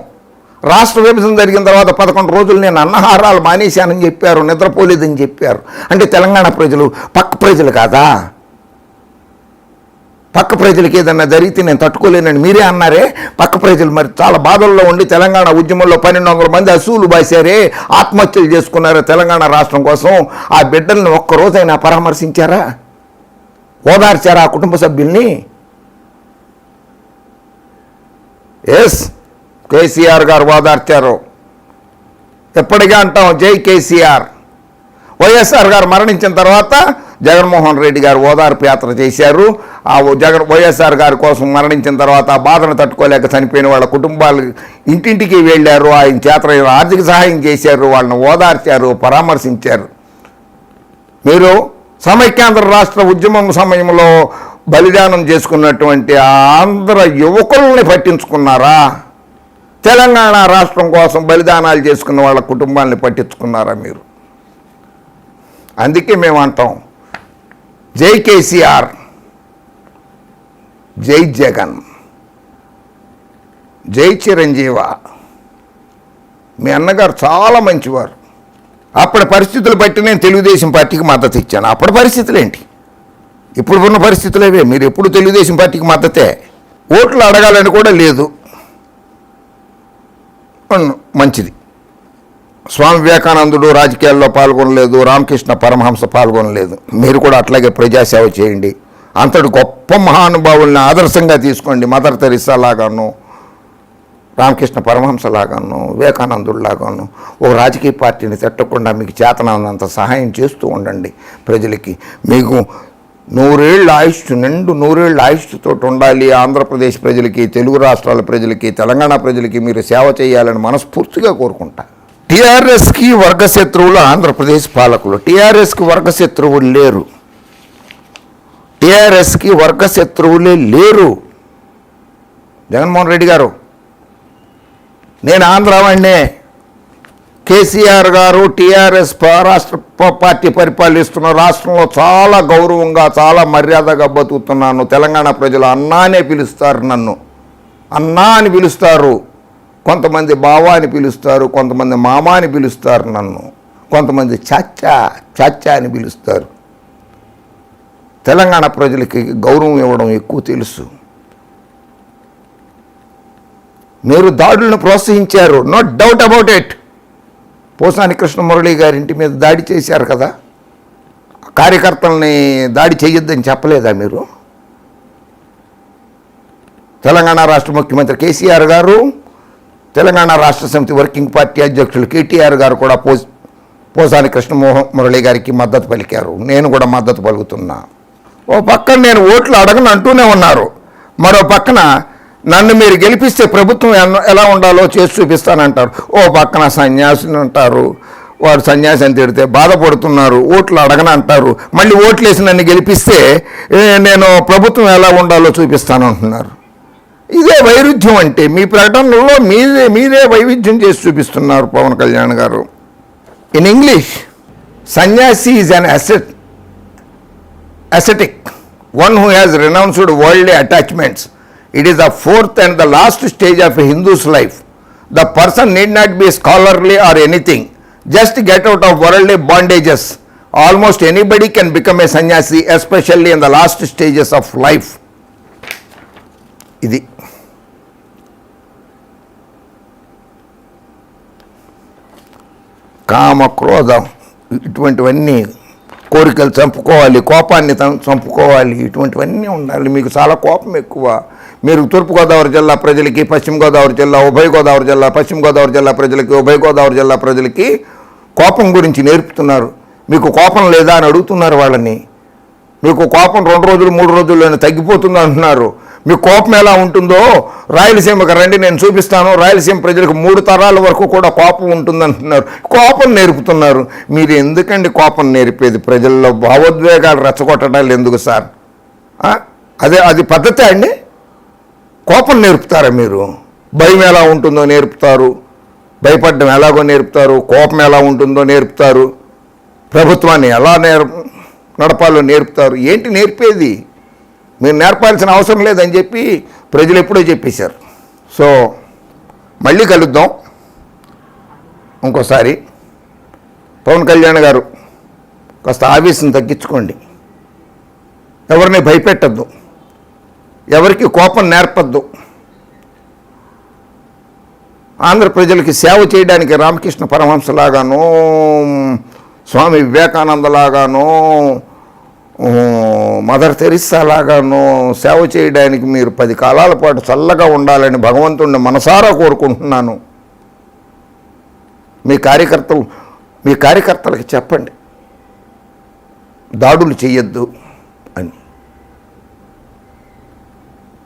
రాష్ట్ర విభజన జరిగిన తర్వాత 11 రోజులు నేను అన్నహారాలు మానేశానని చెప్పారు, నిద్రపోలేదని చెప్పారు. అంటే తెలంగాణ ప్రజలు పక్క ప్రజలు కాదా? పక్క ప్రజలకి ఏదన్నా జరిగితే నేను తట్టుకోలేనని మీరే అన్నారే. పక్క ప్రజలు మరి చాలా బాధల్లో ఉండి తెలంగాణ ఉద్యమంలో 1200 మంది అసూలు బాసారే, ఆత్మహత్యలు చేసుకున్నారే తెలంగాణ రాష్ట్రం కోసం. ఆ బిడ్డల్ని ఒక్కరోజైనా పరామర్శించారా? ఓదార్చారా ఆ కుటుంబ సభ్యుల్ని? కేసీఆర్ గారు ఓదార్చారు. ఎప్పటిగా అంటాం జై కేసీఆర్. వైఎస్ఆర్ గారు మరణించిన తర్వాత జగన్మోహన్ రెడ్డి గారు ఓదార్పు యాత్ర చేశారు. ఆ వైఎస్ఆర్ గారి కోసం మరణించిన తర్వాత ఆ బాధను తట్టుకోలేక చనిపోయిన వాళ్ళ కుటుంబాలు ఇంటింటికి వెళ్ళారు, ఆయన చేతనైన ఆర్థిక సహాయం చేశారు, వాళ్ళని ఓదార్చారు, పరామర్శించారు. మీరు సమైక్యాంధ్ర రాష్ట్ర ఉద్యమం సమయంలో బలిదానం చేసుకున్నటువంటి ఆంధ్ర యువకుల్ని పట్టించుకున్నారా? తెలంగాణ రాష్ట్రం కోసం బలిదానాలు చేసుకున్న వాళ్ళ కుటుంబాలని పట్టించుకున్నారా మీరు? అందుకే మేము అంటాం, జై కేసీఆర్, జై జగన్, జై చిరంజీవ. మీ అన్నగారు చాలా మంచివారు. అప్పటి పరిస్థితులు బట్టి నేను తెలుగుదేశం పార్టీకి మద్దతు ఇచ్చాను. అప్పటి పరిస్థితులు ఏంటి, ఇప్పుడు ఉన్న పరిస్థితులు అవే. మీరు ఎప్పుడు తెలుగుదేశం పార్టీకి మద్దతే. ఓట్లు అడగాలని కూడా లేదు. మంచిది. స్వామి వివేకానందుడు రాజకీయాల్లో పాల్గొనలేదు, రామకృష్ణ పరమహంస పాల్గొనలేదు. మీరు కూడా అట్లాగే ప్రజాసేవ చేయండి. అంతటి గొప్ప మహానుభావుల్ని ఆదర్శంగా తీసుకోండి. మదర్ తెరిసా లాగాను, రామకృష్ణ పరమహంస లాగాను, వివేకానందుడు లాగాను ఓ రాజకీయ పార్టీని తిట్టకుండా మీకు చేతనంత సహాయం చేస్తూ ఉండండి ప్రజలకి. మీకు 100 ఏళ్ళ ఆయుష్, నిండు 100 ఏళ్ళ ఆయుష్తో ఉండాలి. ఆంధ్రప్రదేశ్ ప్రజలకి, తెలుగు రాష్ట్రాల ప్రజలకి, తెలంగాణ ప్రజలకి మీరు సేవ చేయాలని మనస్ఫూర్తిగా కోరుకుంటా. టీఆర్ఎస్కి వర్గశత్రువులు ఆంధ్రప్రదేశ్ పాలకులు. టీఆర్ఎస్కి వర్గశత్రువులు లేరు. టీఆర్ఎస్కి వర్గశత్రువులే లేరు. జగన్మోహన్ రెడ్డి గారు, నేను ఆంధ్రావాడినే. కేసీఆర్ గారు టీఆర్ఎస్ రాష్ట్ర పార్టీ పరిపాలిస్తున్న రాష్ట్రంలో చాలా గౌరవంగా, చాలా మర్యాదగా బతుకుతున్నాను. తెలంగాణ ప్రజలు అన్నా అనే పిలుస్తారు, నన్ను అన్నా అని పిలుస్తారు. కొంతమంది బావా అని పిలుస్తారు, కొంతమంది మామా అని పిలుస్తారు, నన్ను కొంతమంది చాచా చాచా అని పిలుస్తారు. తెలంగాణ ప్రజలకి గౌరవం ఇవ్వడం ఎక్కువ తెలుసు. మీరు దాడులను ప్రోత్సహించారు, no doubt about it. Posani Krishnamurali గారి ఇంటి మీద దాడి చేశారు కదా, కార్యకర్తల్ని దాడి చేయొద్దని చెప్పలేదా మీరు? తెలంగాణ రాష్ట్ర ముఖ్యమంత్రి కేసీఆర్ గారు, తెలంగాణ రాష్ట్ర సమితి వర్కింగ్ పార్టీ అధ్యక్షులు కేటీఆర్ గారు కూడా పోసాని కృష్ణమురళి గారికి మద్దతు పలికారు. నేను కూడా మద్దతు పలుకుతున్నా. ఓ పక్కన నేను ఓట్లు అడగను అంటూనే ఉన్నారు, మరో పక్కన నన్ను మీరు గెలిపిస్తే ప్రభుత్వం ఎలా ఉండాలో చేసి చూపిస్తానంటారు. ఓ పక్కన సన్యాసిని అంటారు, వారు సన్యాసి అని తిడితే బాధపడుతున్నారు. ఓట్లు అడగను అంటారు, మళ్ళీ ఓట్లు వేసి నన్ను గెలిపిస్తే నేను ప్రభుత్వం ఎలా ఉండాలో చూపిస్తాను అంటున్నారు. ఇదే వైరుధ్యం అంటే. మీ ప్రకటనలో మీరే వైవిధ్యం చేసి చూపిస్తున్నారు పవన్ కళ్యాణ్ గారు. ఇన్ ఇంగ్లీష్, సన్యాసి is an ascetic, one who has renounced worldly attachments. It is the fourth and the last stage of a Hindu's life. The person need not be scholarly or anything. Just get out of worldly bondages. Almost anybody can become a sannyasi, especially in the last stages of life. ఇది కామ, క్రోధం, ఇటువంటివన్నీ కోరికలు చంపుకోవాలి, కోపాన్ని చంపుకోవాలి, ఇటువంటివన్నీ ఉండాలి. మీకు చాలా కోపం ఎక్కువ. మీరు తూర్పుగోదావరి జిల్లా ప్రజలకి, పశ్చిమ గోదావరి జిల్లా, ఉభయ గోదావరి జిల్లా, పశ్చిమ గోదావరి జిల్లా ప్రజలకి, ఉభయ గోదావరి జిల్లా ప్రజలకి కోపం గురించి నేర్పుతున్నారు. మీకు కోపం లేదా అని అడుగుతున్నారు వాళ్ళని. మీకు కోపం 2 రోజులు 3 రోజుల్లోనే తగ్గిపోతుంది అంటున్నారు. మీ కోపం ఎలా ఉంటుందో రాయలసీమకు రండి, నేను చూపిస్తాను. రాయలసీమ ప్రజలకు 3 తరాల వరకు కూడా కోపం ఉంటుందంటున్నారు. కోపం నేర్పుతున్నారు. మీరు ఎందుకండి కోపం నేర్పేది? ప్రజల్లో భావోద్వేగాలు రెచ్చగొట్టడాలు ఎందుకు సార్? అది పద్ధతే అండి? కోపం నేర్పుతారా మీరు? భయం ఎలా ఉంటుందో నేర్పుతారు, భయపడడం ఎలాగో నేర్పుతారు, కోపం ఎలా ఉంటుందో నేర్పుతారు, ప్రభుత్వాన్ని ఎలా నడపాలో నేర్పుతారు. ఏంటి నేర్పేది? మీరు నేర్పాల్సిన అవసరం లేదని చెప్పి ప్రజలు ఎప్పుడో చెప్పేశారు. సో మళ్ళీ కలుద్దాం ఇంకోసారి. పవన్ కళ్యాణ్ గారు కాస్త ఆవేశం తగ్గించుకోండి. ఎవరిని భయపెట్టద్దు, ఎవరికి కోపం నేర్పద్దు. ఆంధ్ర ప్రజలకి సేవ చేయడానికి రామకృష్ణ పరమహంసలాగాను, స్వామి వివేకానందలాగాను, మదర్ తెరిసా లాగాను సేవ చేయడానికి మీరు 10 కాలాల పాటు చల్లగా ఉండాలని భగవంతుడిని మనసారా కోరుకుంటున్నాను. మీ కార్యకర్తలకి చెప్పండి, దాడులు చేయొద్దు అని.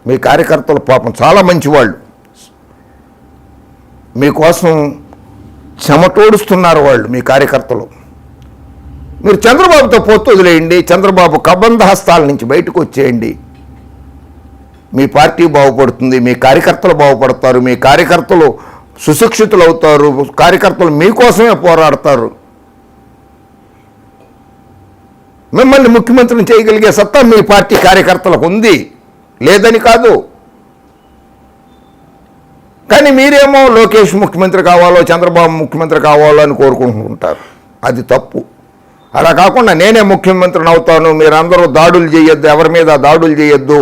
మీ కార్యకర్తలు పాపం చాలా మంచివాళ్ళు. మీకోసం చెమటోడుస్తున్నారు వాళ్ళు, మీ కార్యకర్తలు. మీరు చంద్రబాబుతో పొత్తు వదిలేయండి, చంద్రబాబు కబంధ హస్తాల నుంచి బయటకు వచ్చేయండి. మీ పార్టీ బాగుపడుతుంది, మీ కార్యకర్తలు బాగుపడతారు, మీ కార్యకర్తలు సుశిక్షితులు అవుతారు, కార్యకర్తలు మీకోసమే పోరాడతారు. మిమ్మల్ని ముఖ్యమంత్రిని చేయగలిగే సత్తా మీ పార్టీ కార్యకర్తలకు ఉంది, లేదని కాదు. కానీ మీరేమో లోకేష్ ముఖ్యమంత్రి కావాలో, చంద్రబాబు ముఖ్యమంత్రి కావాలో అని కోరుకుంటుంటారు. అది తప్పు. అలా కాకుండా నేనే ముఖ్యమంత్రిని అవుతాను, మీరందరూ దాడులు చేయొద్దు, ఎవరి మీద దాడులు చేయొద్దు,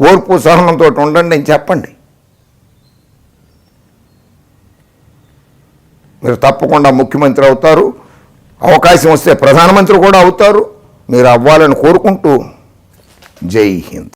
ఓర్పు సహనంతో ఉండండి అని చెప్పండి. మీరు తప్పకుండా ముఖ్యమంత్రి అవుతారు. అవకాశం వస్తే ప్రధానమంత్రి కూడా అవుతారు. మీరు అవ్వాలని కోరుకుంటూ జై హింద్.